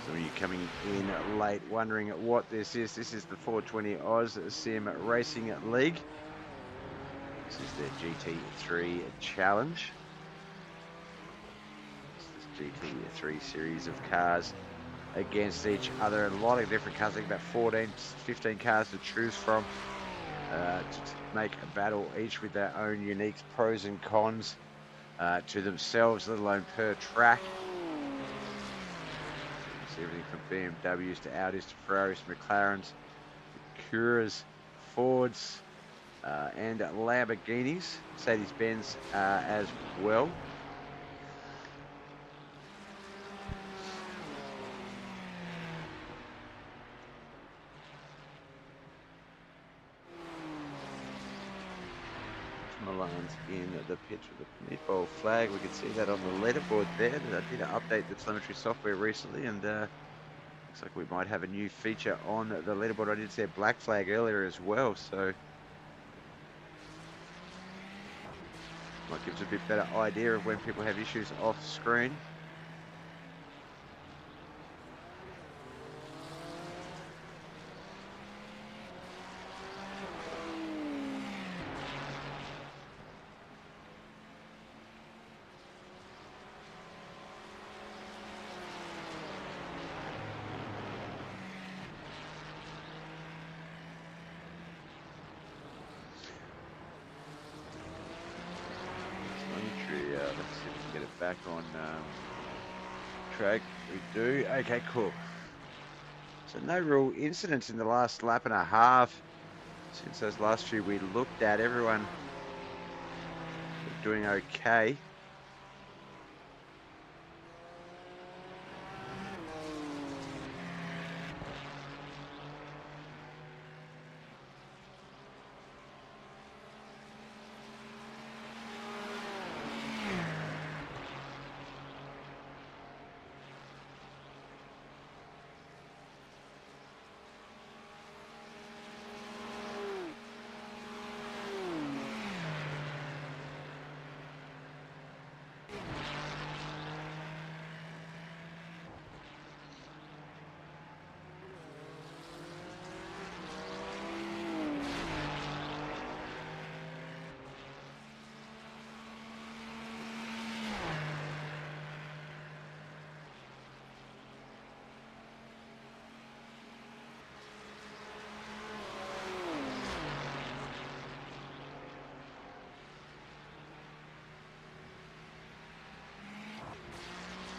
So when you're coming in late wondering what this is the 420 Oz Sim Racing League. This is the GT3 Challenge. This is GT3 series of cars against each other. A lot of different cars, I think about 14, 15 cars to choose from to make a battle, each with their own unique pros and cons to themselves, let alone per track. So everything from BMWs to Audis to Ferraris, McLarens, Heures, Fords, and Lamborghinis, Mercedes-Benz as well. Milan's in the pitch with the meatball flag. We can see that on the leaderboard there. I did update the telemetry software recently, and looks like we might have a new feature on the leaderboard. I did see a black flag earlier as well, so might give us a bit better idea of when people have issues off screen. Let's see if we can get it back on track. We do. Okay, cool. So no real incidents in the last lap and a half since those last few we looked at. Everyone doing okay.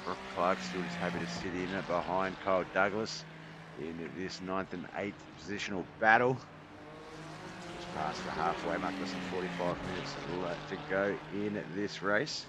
Brock Clark still is happy to sit in behind Kyle Douglas in this 9th and 8th positional battle. Just past the halfway mark, less than 45 minutes to go in this race.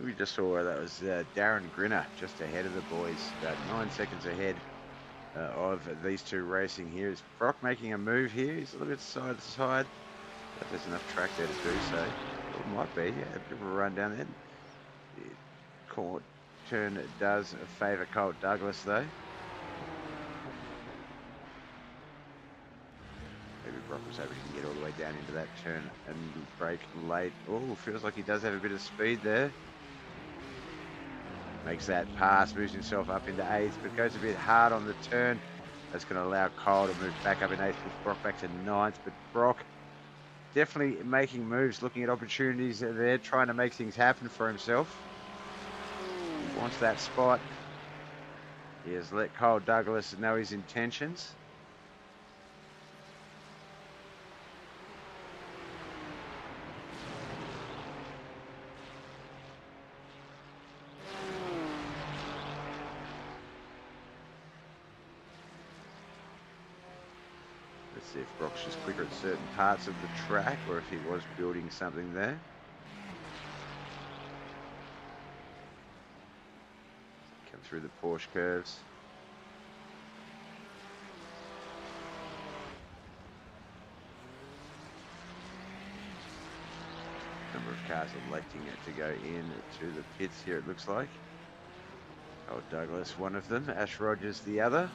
We just saw that was Darren Grinner just ahead of the boys, about 9 seconds ahead of these two racing here. Is Brock making a move here? He's a little bit side to side, but there's enough track there to do so. It might be, yeah, a bit of a run down there. The turn does favour Colt Douglas though. Maybe Brock was hoping he can get all the way down into that turn and brake late. Oh, feels like he does have a bit of speed there. Makes that pass, moves himself up into 8th, but goes a bit hard on the turn. That's going to allow Kyle to move back up in 8th, push Brock back to 9th. But Brock definitely making moves, looking at opportunities there, trying to make things happen for himself. wants that spot. He has let Kyle Douglas know his intentions. Let's see if Brock's just quicker at certain parts of the track or if he was building something there. Come through the Porsche curves. Number of cars electing it to go in to the pits here, it looks like. Oh, Douglas, one of them. Ash Rogers, the other.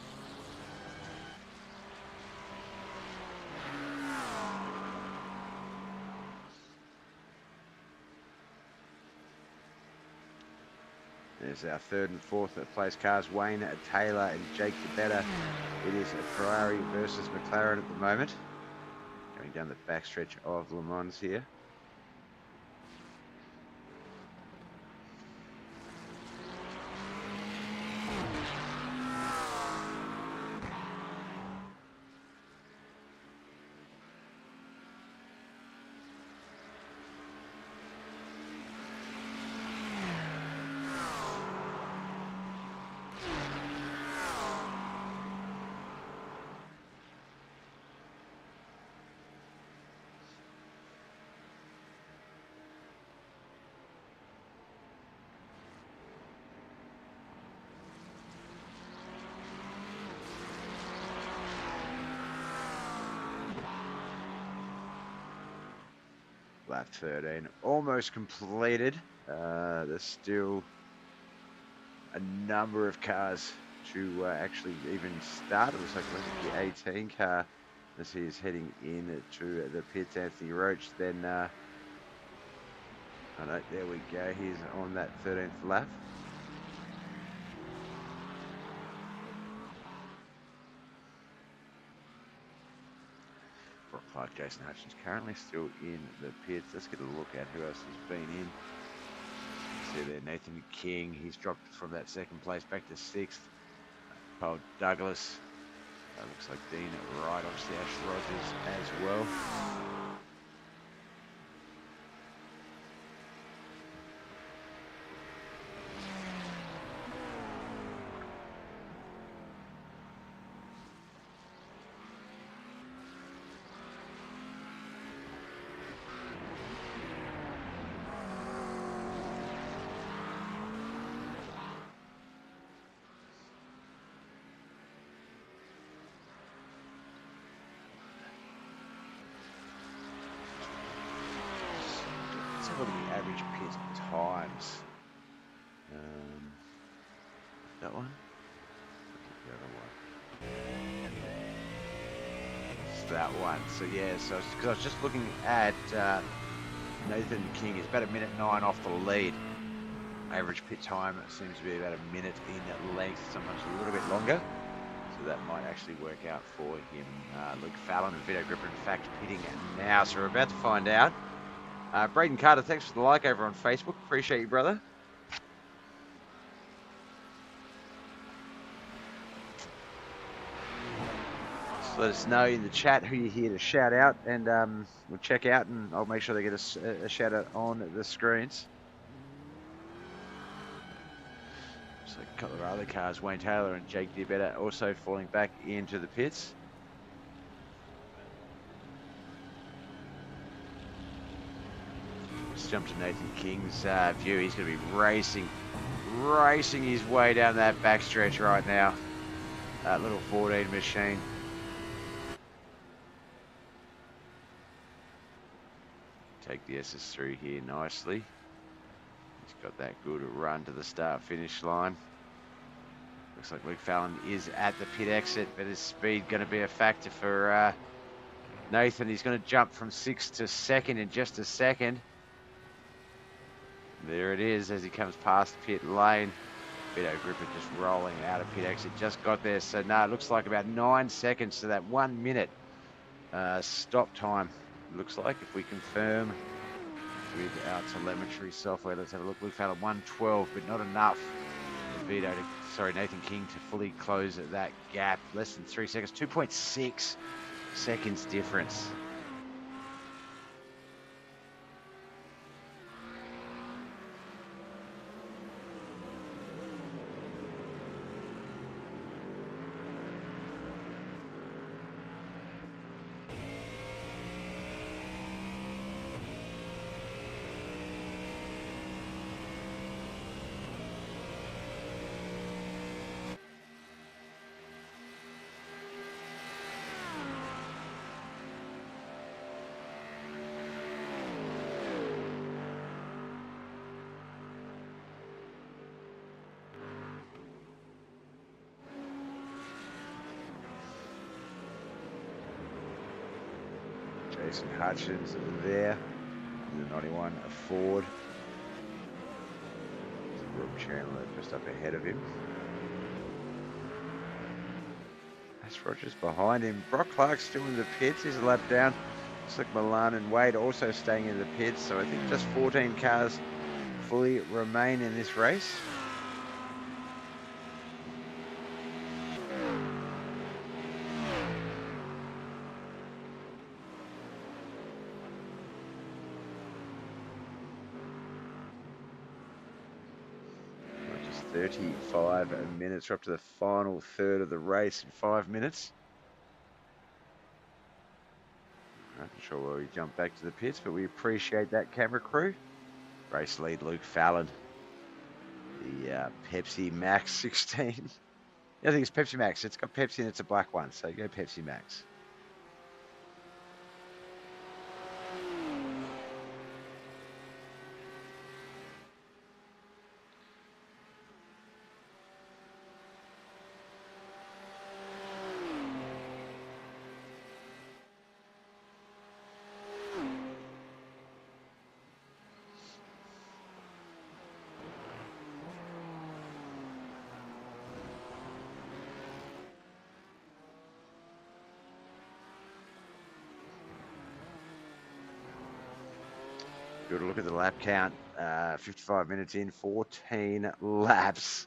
There's our third and fourth place cars, Wayne Taylor and Jake DeBetta. It is a Ferrari versus McLaren at the moment. Going down the backstretch of Le Mans here. Lap 13 almost completed. There's still a number of cars to actually even start. It looks like the 18 car as he is heading in to the pits. Anthony Roach. Then, oh no, there we go. He's on that 13th lap. Jason Hutchins currently still in the pits. Let's get a look at who else has been in. See there, Nathan King. He's dropped from that second place back to 6th. Paul Douglas. Looks like Dean right off the Ash Rogers as well. Look at the average pit times. That one? The other one. It's that one. So yeah, so because I was just looking at Nathan King. He's about 1:09 off the lead. Average pit time seems to be about 1 minute in length, sometimes a little bit longer. So that might actually work out for him. Luke Fallon and Vito Gripper, in fact, pitting now. So we're about to find out. Braden Carter, thanks for the like over on Facebook. Appreciate you, brother. Just let us know in the chat who you're here to shout out, and we'll check out, and I'll make sure they get a shout out on the screens. So a couple of other cars, Wayne Taylor and Jake DeBetta, also falling back into the pits. Jump to Nathan King's view. He's going to be racing his way down that backstretch right now. That little 14 machine. Take the SS3 here nicely. He's got that good run to the start-finish line. Looks like Luke Fallon is at the pit exit, but his speed going to be a factor for Nathan. He's going to jump from 6th to 2nd in just a second. There it is as he comes past pit lane. Vito Gripper just rolling out of pit exit. Just got there. So, no, it looks like about 9 seconds to that 1 minute stop time. Looks like if we confirm with our telemetry software. Let's have a look. We've had a 1:12, but not enough Nathan King to fully close that gap. Less than 3 seconds, 2.6 seconds difference. Jason Hutchins there, the 91 Ford. Brooke Chandler just up ahead of him. That's Rogers behind him. Brock Clark still in the pits. He's a lap down. Looks like Milan and Wade also staying in the pits. So I think just 14 cars fully remain in this race. Just 35 minutes. We're up to the final third of the race in 5 minutes. Not sure where we jump back to the pits, but we appreciate that, camera crew. Race lead Luke Fallon. The Pepsi Max 16. I think it's Pepsi Max. It's got Pepsi and it's a black one, so go Pepsi Max. Good look at the lap count. 55 minutes in, 14 laps.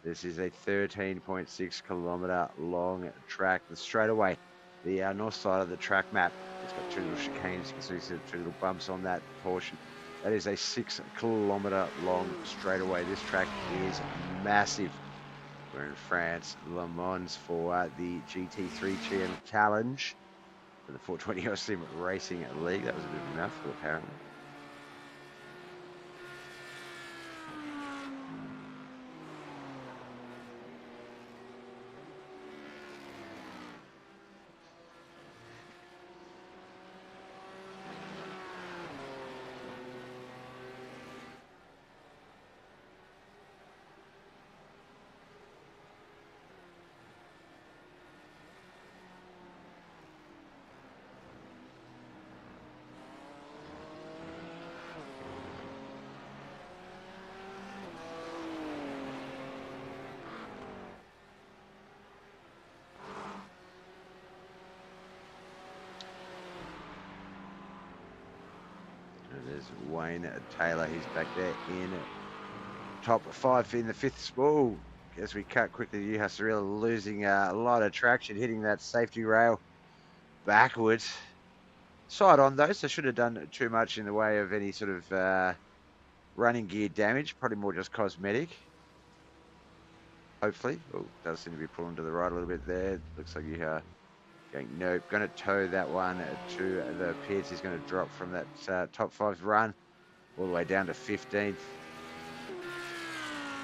This is a 13.6 kilometre long track. The straightaway, the north side of the track map, it's got 2 little chicanes. You can see 2 little bumps on that portion. That is a 6 kilometre long straightaway. This track is massive. We're in France, Le Mans for the GT3 Challenge for the 420 Sim Racing League. That was a bit of a mouthful, apparently. There's Wayne Taylor. He's back there in top 5 in the 5th spool. As we cut quickly, Heures really losing a lot of traction, hitting that safety rail backwards. Side on though, so should have done too much in the way of any sort of running gear damage. Probably more just cosmetic. Hopefully. Oh, does seem to be pulling to the right a little bit there. Looks like you are going, nope, going to tow that one to the pits. He's going to drop from that top 5 run all the way down to 15th.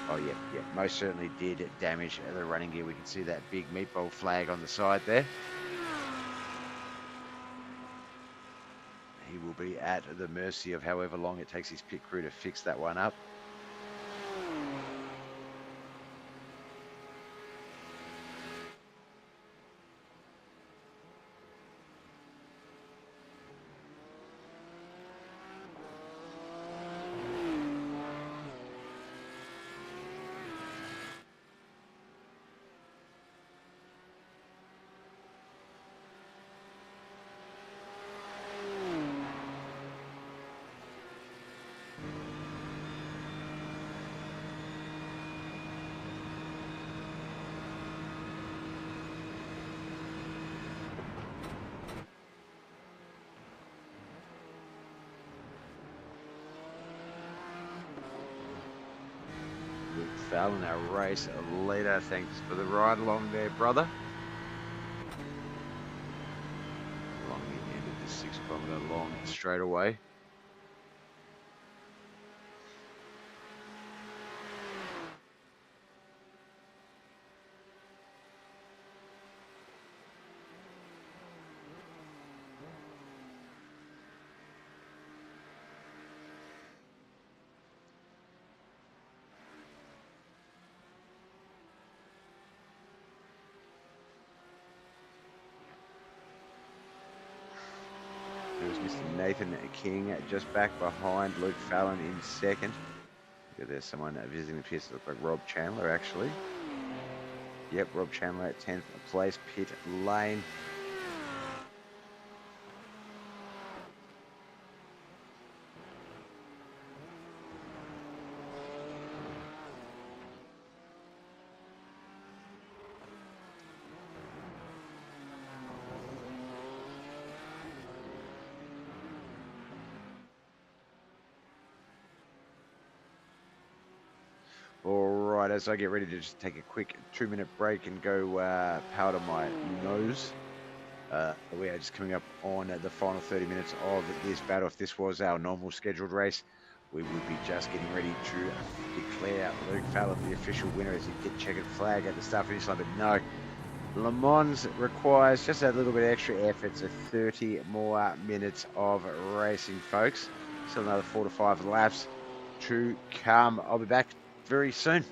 Oh, yeah, most certainly did damage the running gear. We can see that big meatball flag on the side there. He will be at the mercy of however long it takes his pit crew to fix that one up. Fallon, our race leader. Thanks for the ride along there, brother. Along the end of this 6 kilometre long straightaway. There's Mr. Nathan King just back behind Luke Fallon in second. There's someone visiting the pits. Look like Rob Chandler, actually. Yep, Rob Chandler at 10th place, pit lane. All right, as I get ready to just take a quick 2-minute break and go powder my nose. We are just coming up on the final 30 minutes of this battle. If this was our normal scheduled race, we would be just getting ready to declare Luke Fallon the official winner as he get checkered flag at the start finish line. But no, Le Mans requires just a little bit extra effort. So 30 more minutes of racing, folks. Still another 4 to 5 laps to come. I'll be back very soon.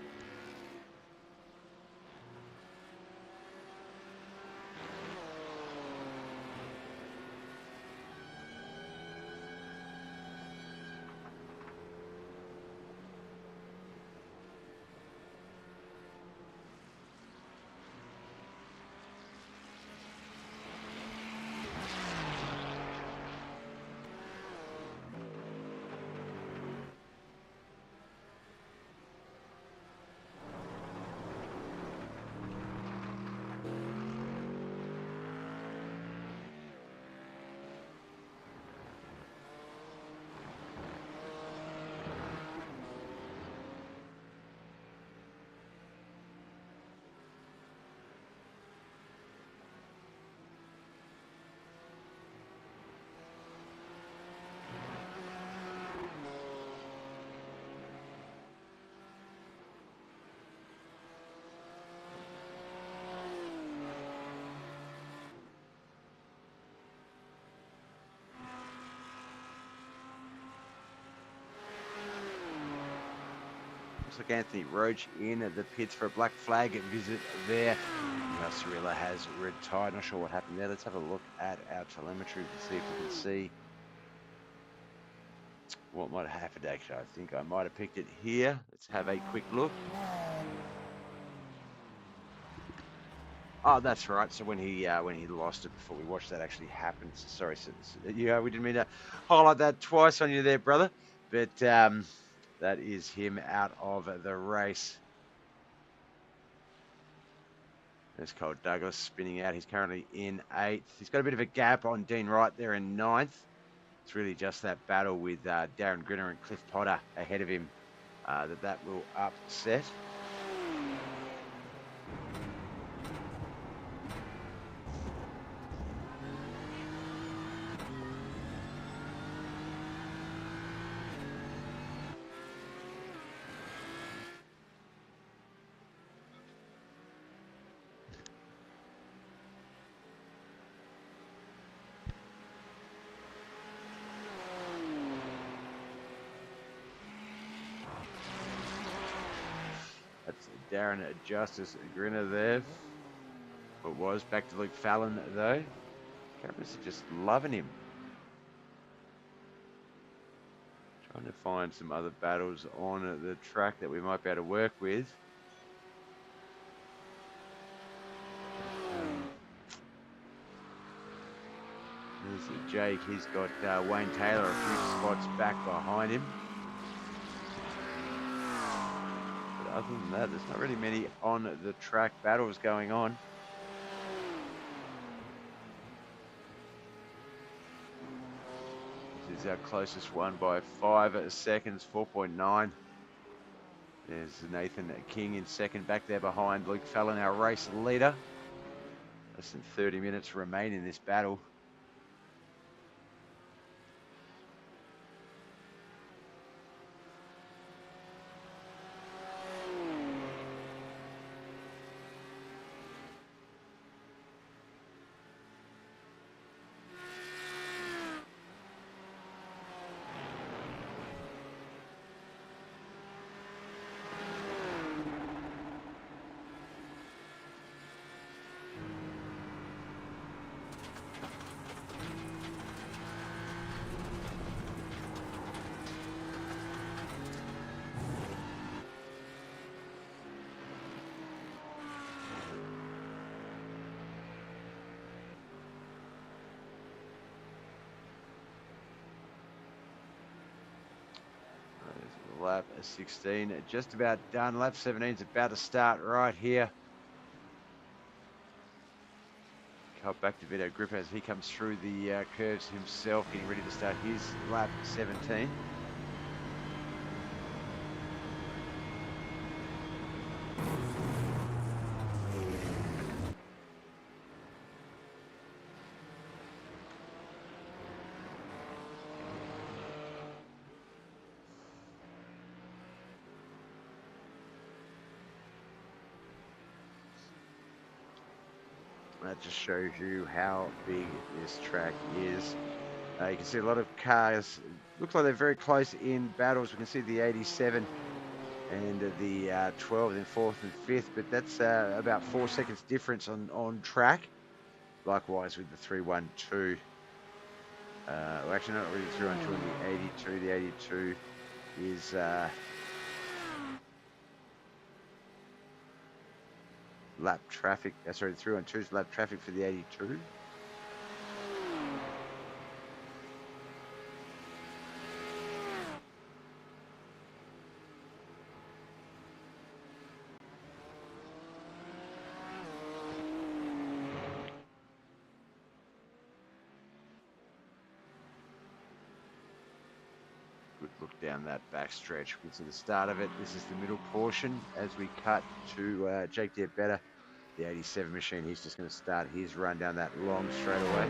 Looks like Anthony Roach in the pits for a black flag visit there. Now Cirilla has retired. Not sure what happened there. Let's have a look at our telemetry to see if we can see what might have happened. Actually, I think I might have picked it here. Let's have a quick look. Oh, that's right. So when he lost it before we watched that actually happened. Sorry, yeah, we didn't mean to highlight that twice on you there, brother. But that is him out of the race. There's Cole Douglas spinning out. He's currently in 8th. He's got a bit of a gap on Dean Wright there in 9th. It's really just that battle with Darren Grinner and Cliff Potter ahead of him that will upset. That's Darren Justice Grinner there. It was back to Luke Fallon though. Cameras are just loving him. Trying to find some other battles on the track that we might be able to work with. There's Jake. He's got Wayne Taylor a few spots back behind him. But other than that, there's not really many on the track battles going on. This is our closest one by 5 seconds, 4.9. There's Nathan King in second, back there behind Luke Fallon, our race leader. Less than 30 minutes remain in this battle. Lap 16 just about done. Lap 17 is about to start right here. Cut back to Vito Grip as he comes through the curves himself, getting ready to start his lap 17. That just shows you how big this track is. You can see a lot of cars. Looks like they're very close in battles. We can see the 87 and the 12 in 4th and 5th, but that's about 4 seconds difference on track. Likewise with the 312. Well, actually not really 312 and the 82. The 82 is lap traffic. Sorry, the 312 is lap traffic for the 82. Good look down that back stretch. We can see the start of it. This is the middle portion as we cut to Jake Better, the 87 machine. He's just going to start his run down that long straightaway.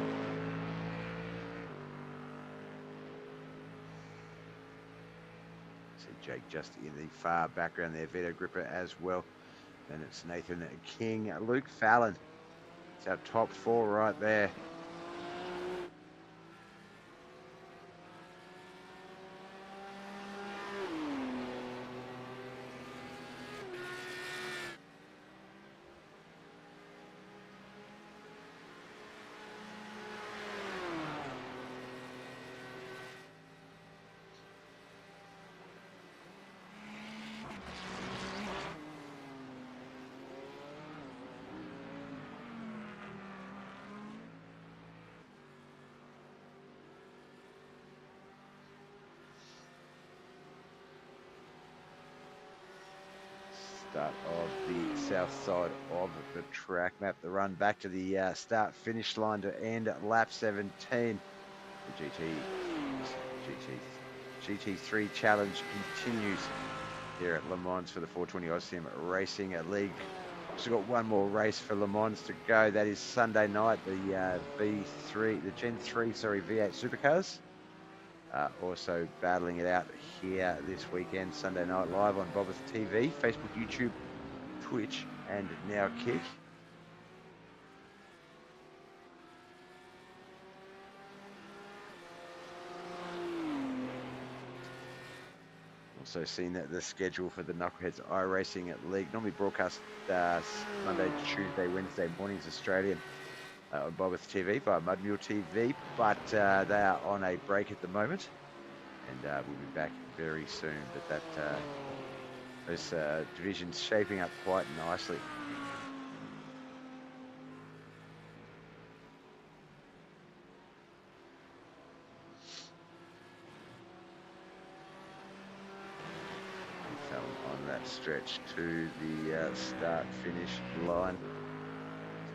See Jake just in the far background there, Vito Gripper as well. Then it's Nathan King, Luke Fallon. It's our top four right there. Start of the south side of the track map. The run back to the start finish line to end at lap 17. The GT3 challenge continues here at Le Mans for the 420 Aussim Racing League. Also got one more race for Le Mans to go. That is Sunday night, the Gen 3 V8 supercars. Also battling it out here this weekend, Sunday night live on BobbethTV, Facebook, YouTube, Twitch, and now Kick. Also seen that the schedule for the Knuckleheads iRacing League, normally broadcast Monday, Tuesday, Wednesday mornings Australian on BobbethTV via Mudmule TV, but they are on a break at the moment, and we'll be back very soon. But that those divisions shaping up quite nicely. On that stretch to the start-finish line.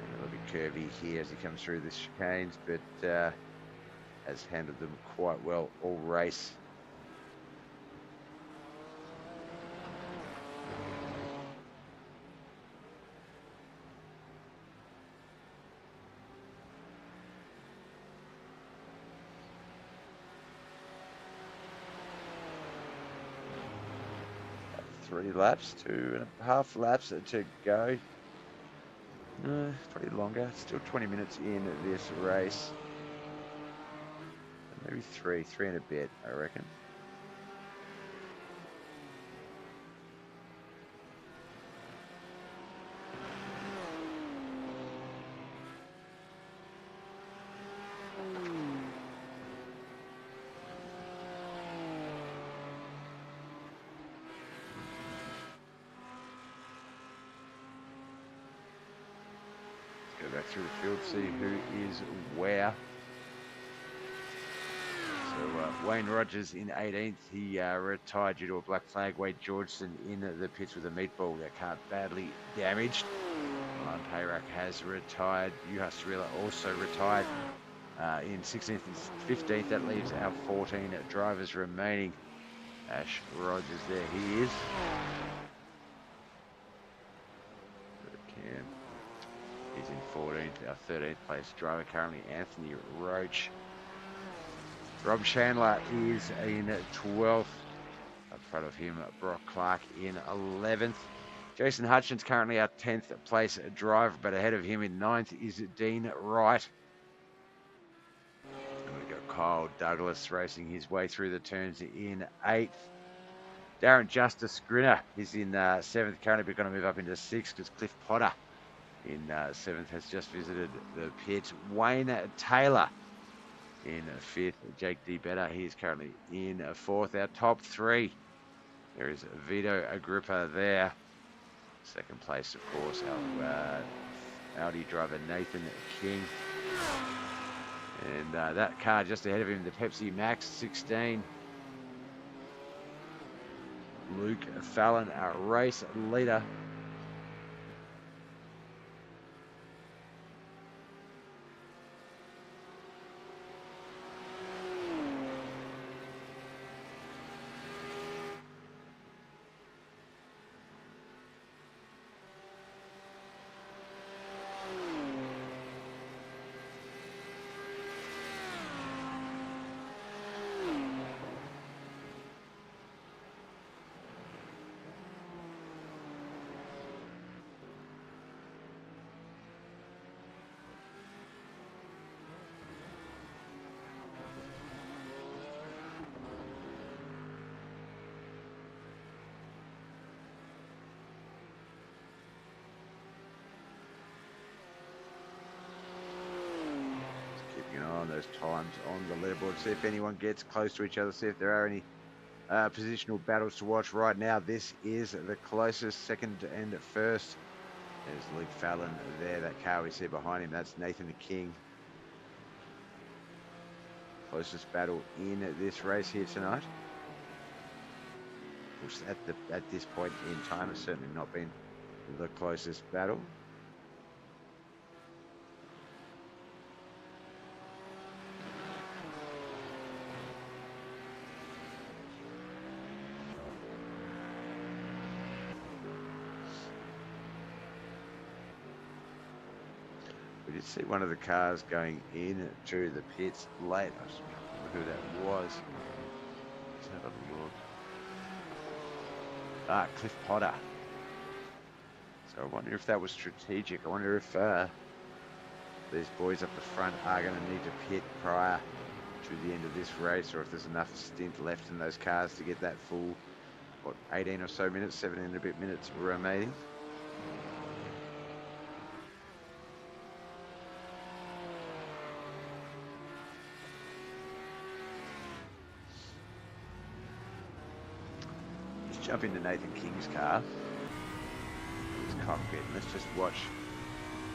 A little bit curvy here as he comes through the chicanes, but has handled them quite well all race. 3 laps, 2.5 laps to go. No, probably longer. Still 20 minutes in this race. Maybe three and a bit, I reckon. Go back through the field, see who is where. So Wayne Rogers in 18th, he retired due to a black flag. Wade Georgeson in the pits with a meatball, that car badly damaged. Milan Payrak has retired. Heures also retired in 16th and 15th. That leaves our 14 drivers remaining. Ash Rogers, there he is. Cam. He's in 14th. Our 13th place driver currently Anthony Roach. Rob Chandler is in 12th. Up front of him, Brock Clark in 11th. Jason Hutchins currently our 10th place driver, but ahead of him in 9th is Dean Wright. And we've got Kyle Douglas racing his way through the turns in 8th. Darren Justice Grinner is in 7th currently, but going to move up into 6th because Cliff Potter in 7th has just visited the pit. Wayne Taylor in 5th. Jake D. Better, he is currently in 4th. Our top 3, there is Vito Agrippa there. 2nd place, of course, our Audi driver Nathan King. And that car just ahead of him, the Pepsi Max 16. Luke Fallon, our race leader. On those times on the leaderboard, see if anyone gets close to each other, see if there are any positional battles to watch right now. This is the closest, 2nd and 1st. There's Luke Fallon there, that car we see behind him, that's Nathan King. Closest battle in this race here tonight. Of course, at this point in time, it's certainly not been the closest battle. We did see one of the cars going into the pits late. I just don't remember who that was. Let's have a look. Cliff Potter. So I wonder if that was strategic. I wonder if these boys up the front are going to need to pit prior to the end of this race, or if there's enough stint left in those cars to get that full, 18 or so minutes, 17 and a bit minutes remaining. Jump into Nathan King's car, his cockpit, and let's just watch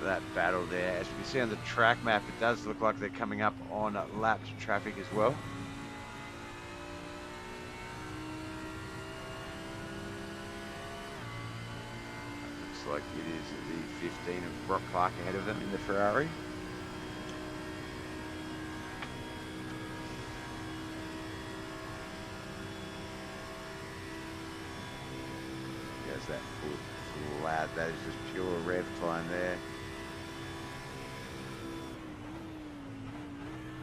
that battle there. As you can see on the track map, it does look like they're coming up on lapped traffic as well. Looks like it is the 15 of Brock Clark ahead of them in the Ferrari. That full flat, that is just pure rev time there.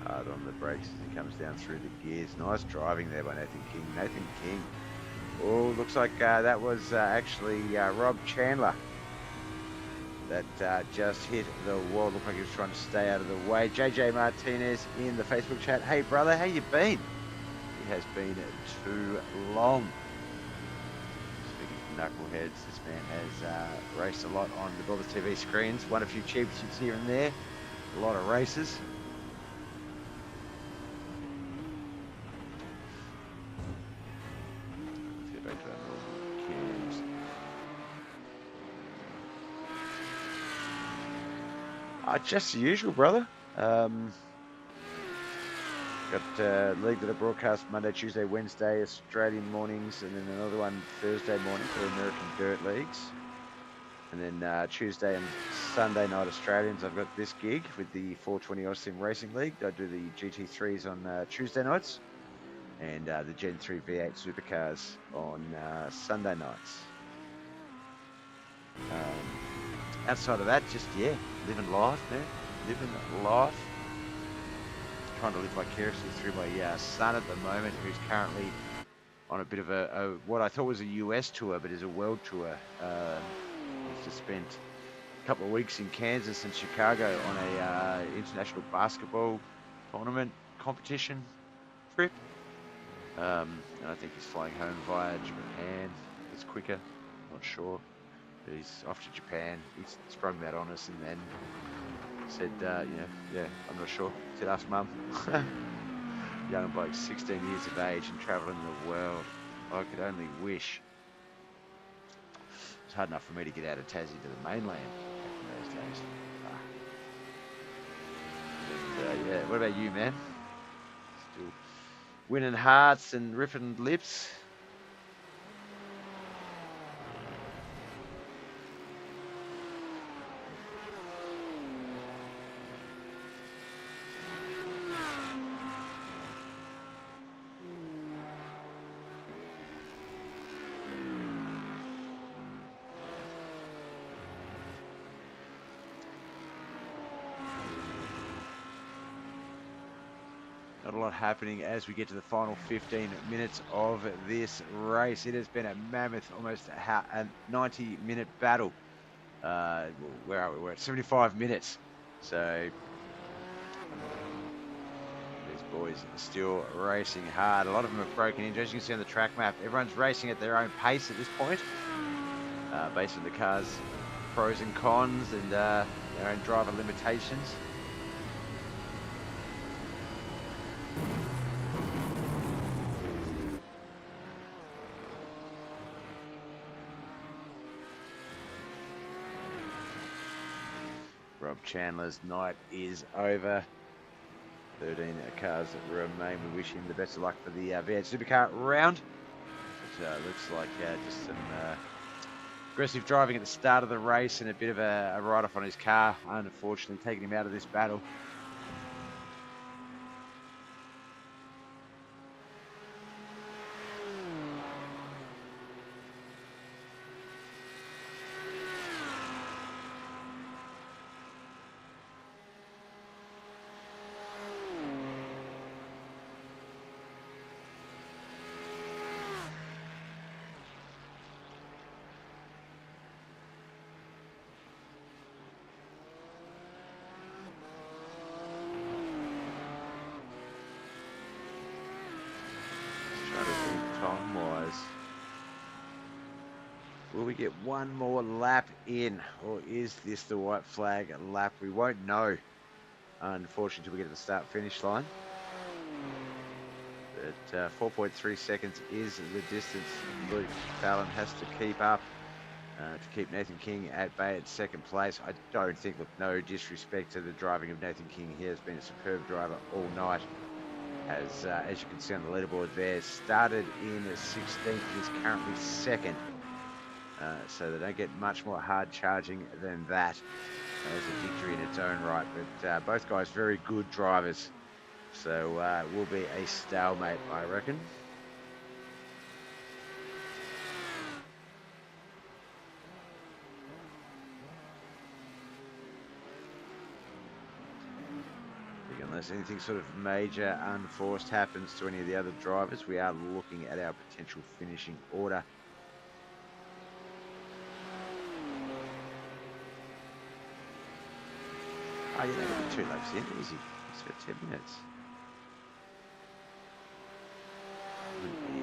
Hard on the brakes as he comes down through the gears. Nice driving there by Nathan King. Nathan King Oh, looks like that was actually Rob Chandler that just hit the wall. Looked like he was trying to stay out of the way. JJ Martinez in the Facebook chat. Hey, brother, how you been? It has been too long. Speaking of knuckleheads, this man has raced a lot on the BobbethTV screens. Won a few championships here and there. A lot of races. Let's get back to our normal cams. Just the usual, brother. Got league that are broadcast Monday, Tuesday, Wednesday, Australian mornings, and then another one Thursday morning for American Dirt Leagues. And then Tuesday and Sunday night Australians, I've got this gig with the 420 Austin Racing League. I do the GT3s on Tuesday nights and the Gen 3 V8 Supercars on Sunday nights. Outside of that, just, yeah, living life, man. Living life. Trying to live vicariously through my son at the moment, who's currently on a bit of a what I thought was a US tour, but is a world tour. He's just spent a couple of weeks in Kansas and Chicago on a international basketball tournament competition trip. And I think he's flying home via Japan. It's quicker, not sure. But he's off to Japan. He's sprung that on us and then said, yeah, I'm not sure. Said, ask mum. Young bloke, 16 years of age and travelling the world. I could only wish. It's hard enough for me to get out of Tassie to the mainland back in those days. But, yeah, what about you, man? Still winning hearts and ripping lips? Not a lot happening as we get to the final 15 minutes of this race. It has been a mammoth, almost a 90-minute battle. Where are we? We're at 75 minutes. So these boys are still racing hard. A lot of them have broken in. As you can see on the track map, everyone's racing at their own pace at this point, based on the car's pros and cons and their own driver limitations. Rob Chandler's night is over. 13 cars that remain. We wish him the best of luck for the V8 Supercar round. It looks like just some aggressive driving at the start of the race and a bit of a write-off on his car, unfortunately taking him out of this battle. Will we get one more lap in, or is this the white flag lap? We won't know, unfortunately, until we get to the start-finish line. But 4.3 seconds is the distance Luke Fallon has to keep up to keep Nathan King at bay at second place. I don't think, look, no disrespect to the driving of Nathan King. He has been a superb driver all night. As you can see on the leaderboard there, started in 16th, is currently second. So they don't get much more hard charging than that as a victory in its own right. But both guys very good drivers. So it will be a stalemate, I reckon. unless anything sort of major unforced happens to any of the other drivers, we are looking at our potential finishing order. Oh, yeah, they've got 2 laps in, easy. It's got 10 minutes. Yeah.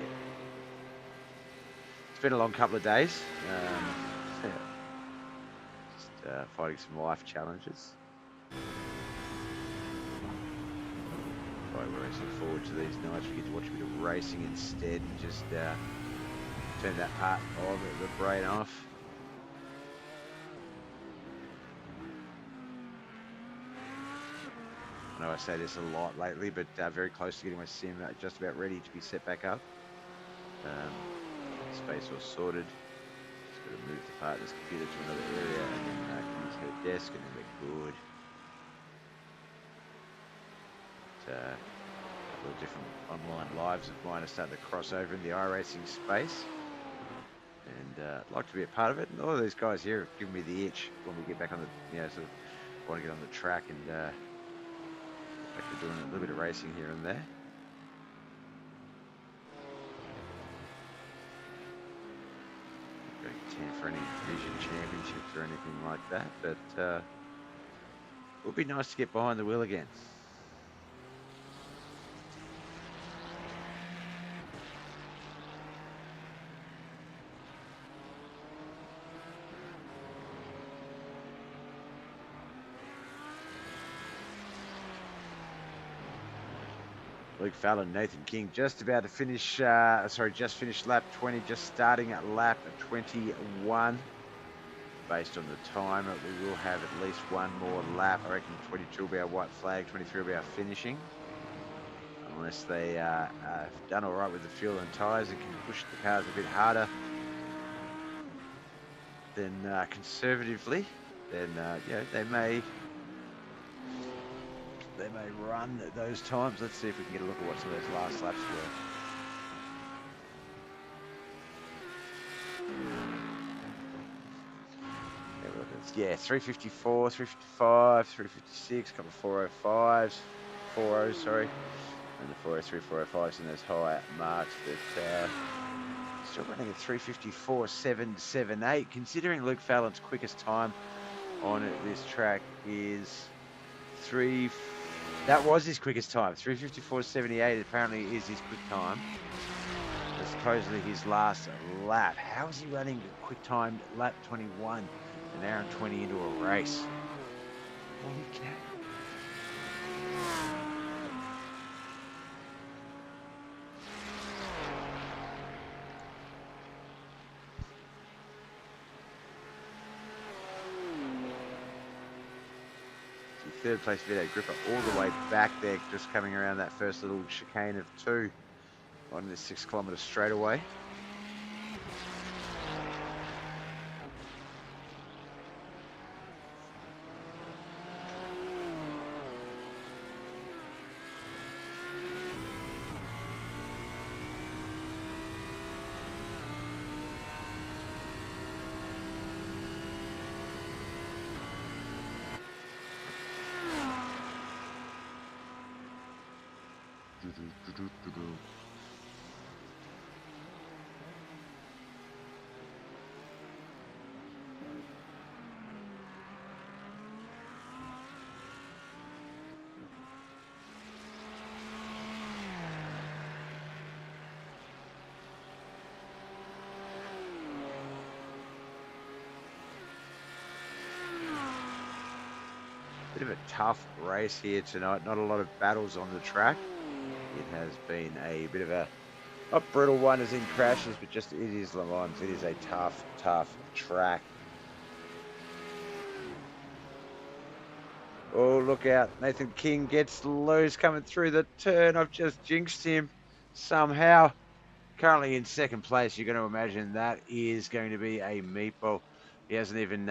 It's been a long couple of days. Just fighting some life challenges. We're racing forward to these nights. We get to watch a bit of racing instead and just turn that part of the brain off. I know I say this a lot lately, but very close to getting my sim just about ready to be set back up. Space all sorted. Just got to move the partner's computer to another area and then use her desk, and then we're good. But, a couple of different online lives of mine are starting to cross over in the iRacing space, and I'd like to be a part of it. And all of these guys here have given me the itch when we get back on the, sort of want to get on the track and get back to doing a little bit of racing here and there. Don't contend for any division championships or anything like that, but it would be nice to get behind the wheel again. Luke Fallon, Nathan King, just about to finish, just finished lap 20, just starting at lap 21. Based on the time, we will have at least one more lap. I reckon 22 will be our white flag, 23 will be our finishing. Unless they have done all right with the fuel and tyres and can push the cars a bit harder than conservatively, then they may run those times. Let's see if we can get a look at what some of those last laps were. Yeah, 354, 355, 356, a couple of 405s, 40s, sorry, and the 403, 405s in those high marks, but still running at 354, 778, considering Luke Fallon's quickest time on this track is that was his quickest time, 354.78 apparently is his quick time. That's supposedly his last lap. How is he running a quick timed lap 21? An hour and 20 into a race. Holy cow. Third place Vito Gripper all the way back there, just coming around that first little chicane of 2 on this 6 kilometre straightaway. Bit of a tough race here tonight. Not a lot of battles on the track. It has been a bit of a, not brutal one as in crashes, but just it is Le Mans. It is a tough track. Oh, look out. Nathan King gets loose coming through the turn. I've just jinxed him somehow. Currently in second place. You're going to imagine that is going to be a meatball. He hasn't even...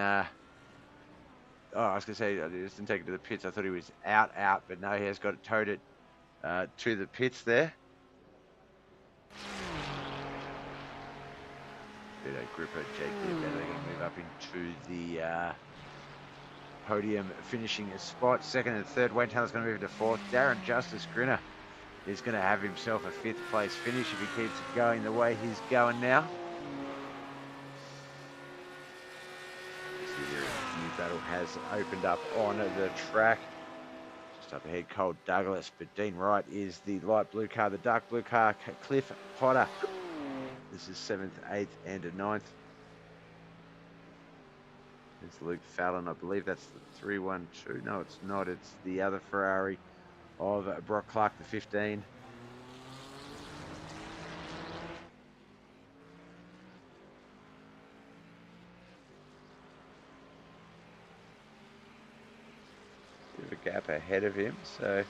I was going to say, I just didn't take it to the pits. I thought he was out, but no, he has got it towed to the pits there. Vito Gripper, JP, they're going to move up into the podium finishing spot. Second and third, Wayne Taylor's going to move into fourth. Darren Justice Grinner is going to have himself a fifth place finish if he keeps going the way he's going now. See here, a new battle has opened up on the track. Just up ahead, Cole Douglas, but Dean Wright is the light blue car. The dark blue car, Cliff Potter. This is 7th, 8th, and 9th. It's Luke Fallon. I believe that's the 312. No, it's not. It's the other Ferrari of Brock Clark, the 15. Bit of a gap ahead of him, so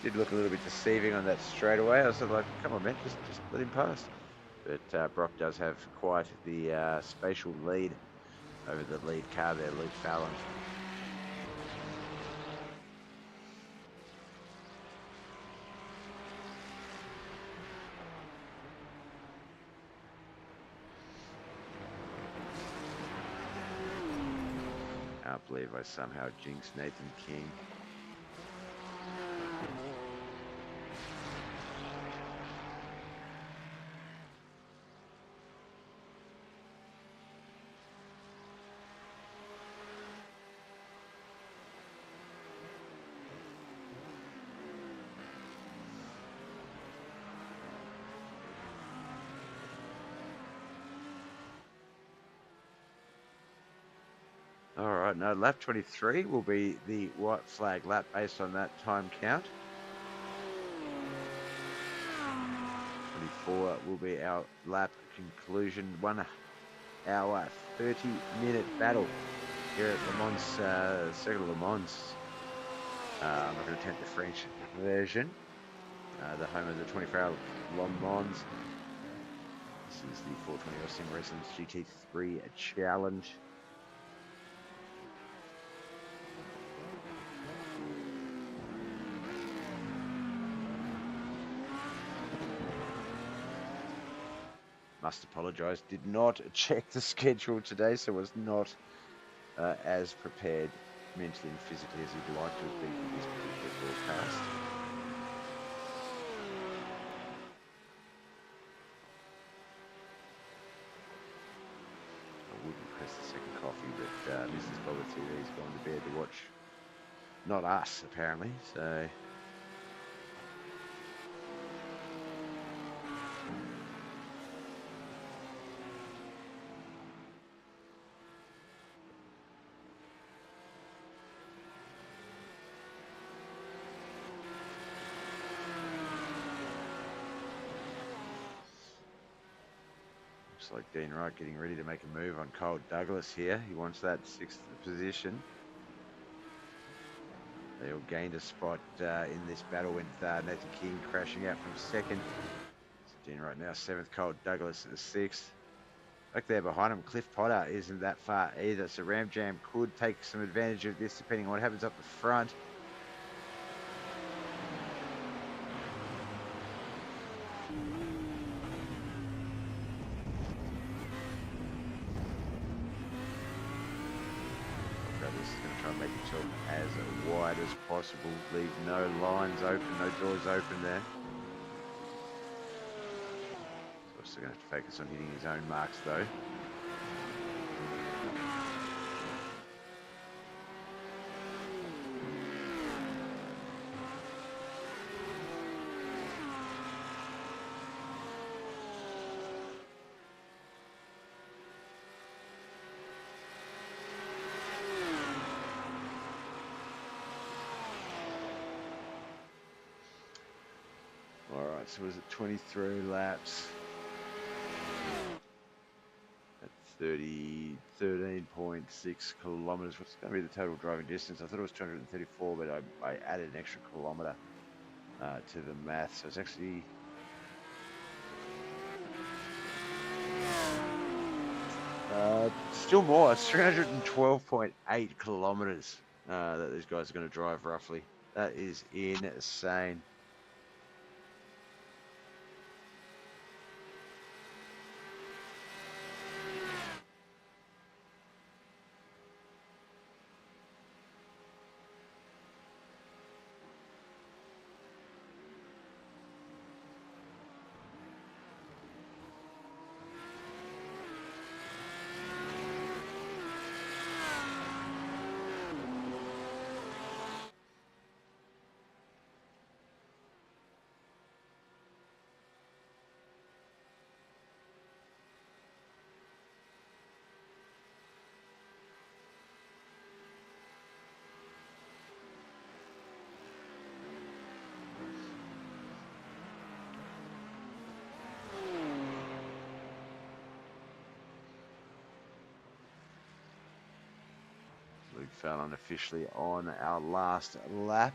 did look a little bit deceiving on that straightaway. I was sort of like, come on, man, just let him pass. But Brock does have quite the spatial lead over the lead car there, Luke Fallon. Can't believe I somehow jinxed Nathan King. All right, now lap 23 will be the white flag lap based on that time count. 24 will be our lap conclusion. 1 hour, 30-minute battle here at Le Mans, Circuit of Le Mans. I'm not going to attempt the French version. The home of the 24-hour Le Mans. This is the 420 Austin Racing's GT3 Challenge. Must apologise, did not check the schedule today, so was not as prepared mentally and physically as you'd like to have been for this particular broadcast. I would request a second coffee, but Mrs. BobbethTV has gone to bed to watch, not us apparently, so... Looks like Dean Wright getting ready to make a move on Cole Douglas here. He wants that 6th position. They all gained a spot in this battle with Nathan King crashing out from 2nd. So Dean Wright now 7th, Cole Douglas at 6th. Back there behind him, Cliff Potter isn't that far either, so Ram Jam could take some advantage of this depending on what happens up the front. This is going to try and make himself as wide as possible, leave no lines open, no doors open there. So still going to have to focus on hitting his own marks though. Alright, so was it 23 laps at 13.6 kilometres? What's going to be the total driving distance? I thought it was 234, but I added an extra kilometre to the math, so it's actually still more. It's 312.8 kilometres that these guys are going to drive roughly. That is insane. Fallon officially on our last lap.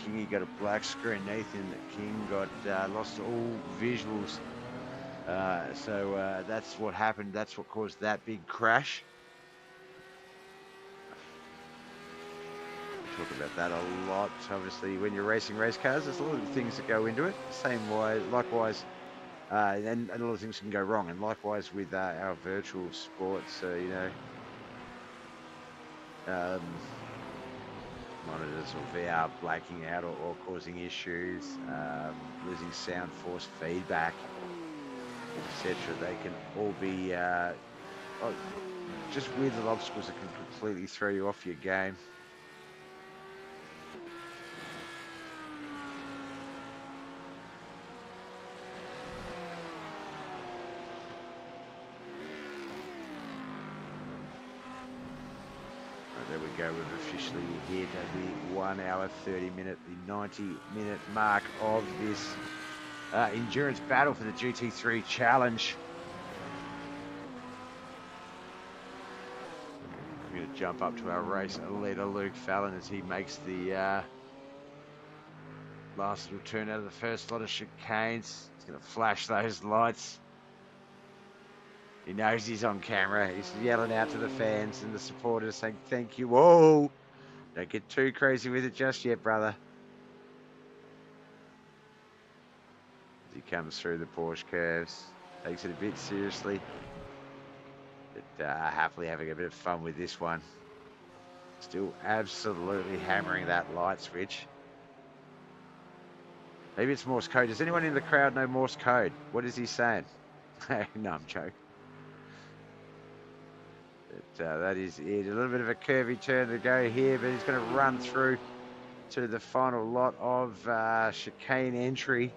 Kingy got a black screen. Nathan King got lost all visuals. So that's what happened. That's what caused that big crash. We talk about that a lot. Obviously, when you're racing race cars, there's a lot of things that go into it. Same way, likewise, and a lot of things can go wrong. And likewise with our virtual sports, you know. Monitors or VR blacking out or causing issues, losing sound, force feedback, etc. They can all be just weird little obstacles that can completely throw you off your game. There we go, we've officially hit the 1 hour 30 minute, the 90-minute mark of this endurance battle for the GT3 challenge. We're going to jump up to our race leader, Luke Fallon, as he makes the last little turn out of the first lot of chicanes. He's going to flash those lights. He knows he's on camera. He's yelling out to the fans and the supporters saying, thank you. Whoa, don't get too crazy with it just yet, brother. As he comes through the Porsche curves, takes it a bit seriously, but happily having a bit of fun with this one. Still absolutely hammering that light switch. Maybe it's Morse code. Does anyone in the crowd know Morse code? What is he saying? No, I'm joking. But that is it. A little bit of a curvy turn to go here, but he's going to run through to the final lot of chicane entry.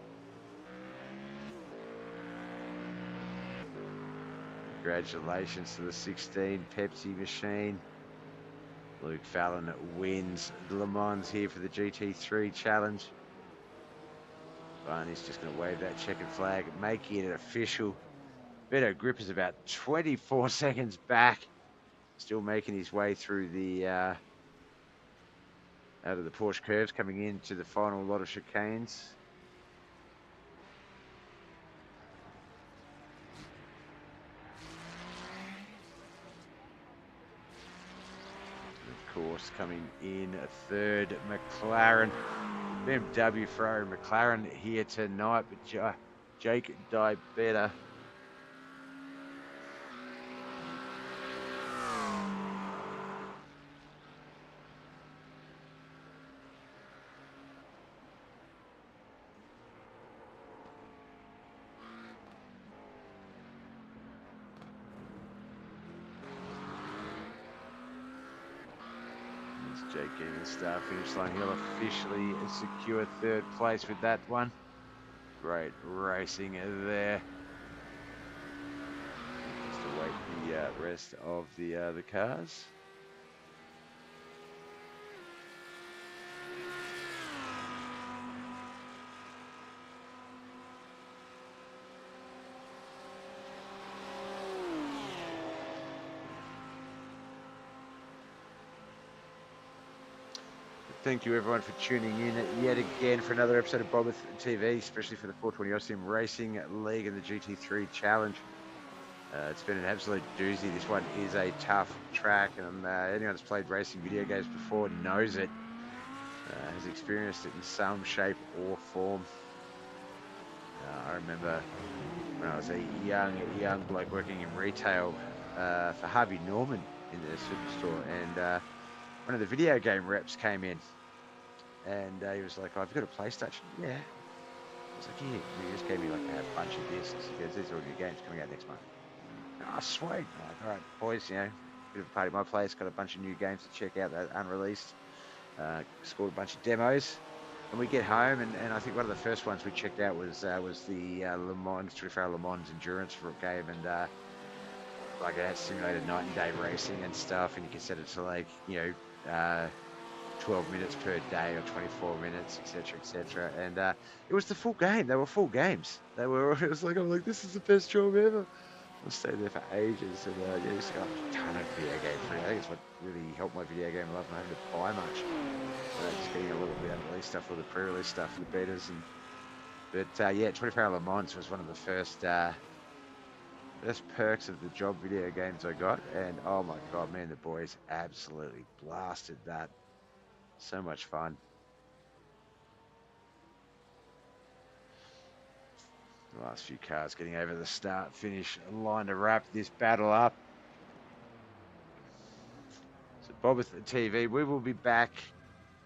Congratulations to the 16 Pepsi machine. Luke Fallon wins Le Mans here for the GT3 challenge. Barney's just going to wave that checkered flag, making it official. Beto Grip is about 24 seconds back. Still making his way through the out of the Porsche curves, coming into the final lot of chicanes. Of course, coming in a third, McLaren. BMW Ferrari McLaren here tonight, but Jake Diabetta. Jake getting the start finish line. He'll officially secure third place with that one. Great racing there. Just await the rest of the cars. Thank you everyone for tuning in yet again for another episode of BobbethTV, especially for the 420 Austin Racing League and the GT3 Challenge. It's been an absolute doozy. This one is a tough track, and anyone that's played racing video games before knows it, has experienced it in some shape or form. I remember when I was a young bloke working in retail for Harvey Norman in the superstore, and one of the video game reps came in, and he was like, oh, "Have you got a PlayStation?" Yeah. I was like, "Yeah." He just gave me like a bunch of discs. He goes, "These are all your games coming out next month." Oh, sweet. I'm like, all right, boys, you know, bit of a party at my place. Got a bunch of new games to check out that unreleased. Scored a bunch of demos. And we get home, and I think one of the first ones we checked out was the Le Mans 24-hour Le Mans endurance for a game, and like it had simulated night and day racing and stuff, and you can set it to like 12 minutes per day or 24 minutes, etc., etc. And it was the full game. They were full games. They were. It was like I'm like, this is the best job ever. I stayed there for ages, and yeah, just got a ton of video game free. I think it's what really helped my video game love, not having to buy much. Just getting a little bit of unreleased stuff, or the pre-release stuff, the betas, but yeah, 24-hour Le Mans was one of the first perks of the job video games I got, and oh my god, man, the boys absolutely blasted that. So much fun. The last few cars getting over the start finish line to wrap this battle up. So BobbethTV, we will be back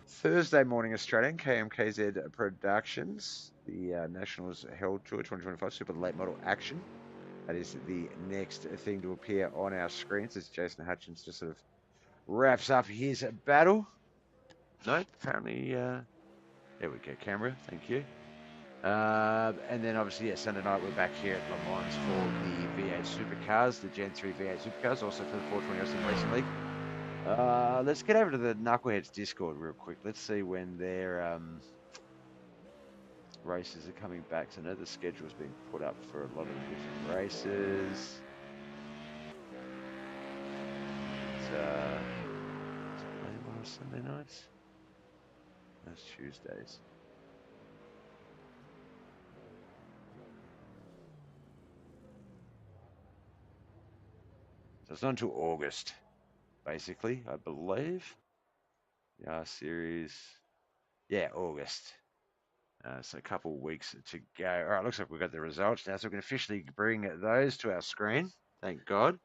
Thursday morning Australian, KMKZ Productions, the Nationals Held Tour 2025 Super Late Model Action. That is the next thing to appear on our screens as Jason Hutchins just sort of wraps up his battle. No, apparently, there we go, camera, thank you. And then obviously, yeah, Sunday night we're back here at Le Mans for the V8 Supercars, the Gen 3 V8 Supercars, also for the 420 Austin Racing League. Let's get over to the Knuckleheads Discord real quick. Let's see when their races are coming back. So I know the schedule's been put up for a lot of different races. It's playing on Sunday nights. That's Tuesdays. So it's not until August, basically, I believe. Yeah, series. Yeah, August. So a couple weeks to go. All right, looks like we've got the results now, so we can officially bring those to our screen. Thank God.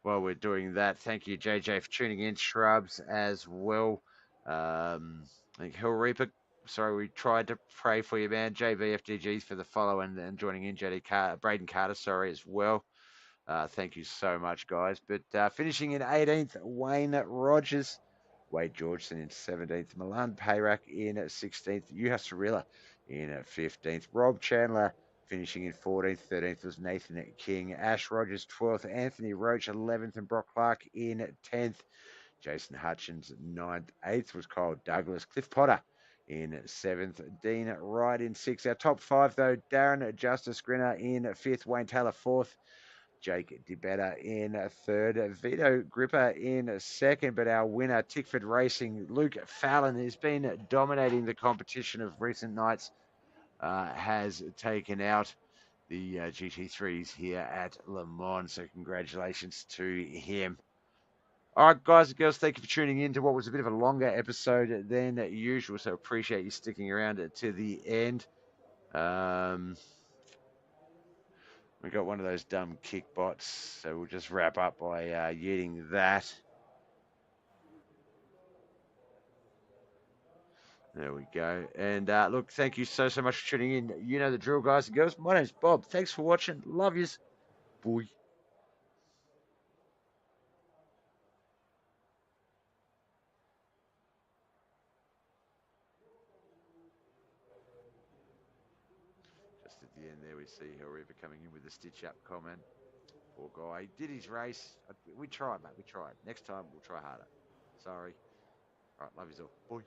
While we're doing that, thank you, JJ, for tuning in. Shrubs as well. I think Hill Reaper. Sorry, we tried to pray for you, man. JVFDGs for the follow and joining in. Braden Carter, sorry, as well. Thank you so much, guys. But finishing in 18th, Wayne Rogers. Wade Georgeson in 17th. Milan Payrak in 16th. Juha Cirilla in 15th. Rob Chandler finishing in 14th. 13th was Nathan King. Ash Rogers 12th. Anthony Roach 11th. And Brock Clark in 10th. Jason Hutchins 9th. 8th was Kyle Douglas. Cliff Potter in 7th. Dean Wright in 6th. Our top 5, though, Darren Justice Grinner in 5th. Wayne Taylor 4th. Jake DeBetta in 3rd, Vito Gripper in 2nd, but our winner, Tickford Racing, Luke Fallon, has been dominating the competition of recent nights, has taken out the GT3s here at Le Mans, so congratulations to him. All right, guys and girls, thank you for tuning in to what was a bit of a longer episode than usual, so appreciate you sticking around to the end. We got one of those dumb kick bots, so we'll just wrap up by yeeting that. There we go. And look, thank you so much for tuning in. You know the drill, guys and girls. My name's Bob. Thanks for watching. Love yous. Boy. Just at the end there, we see Heures coming in with a stitch-up comment. Poor guy. He did his race. We tried, mate. We tried. Next time, we'll try harder. Sorry. All right, love yous all. Boy.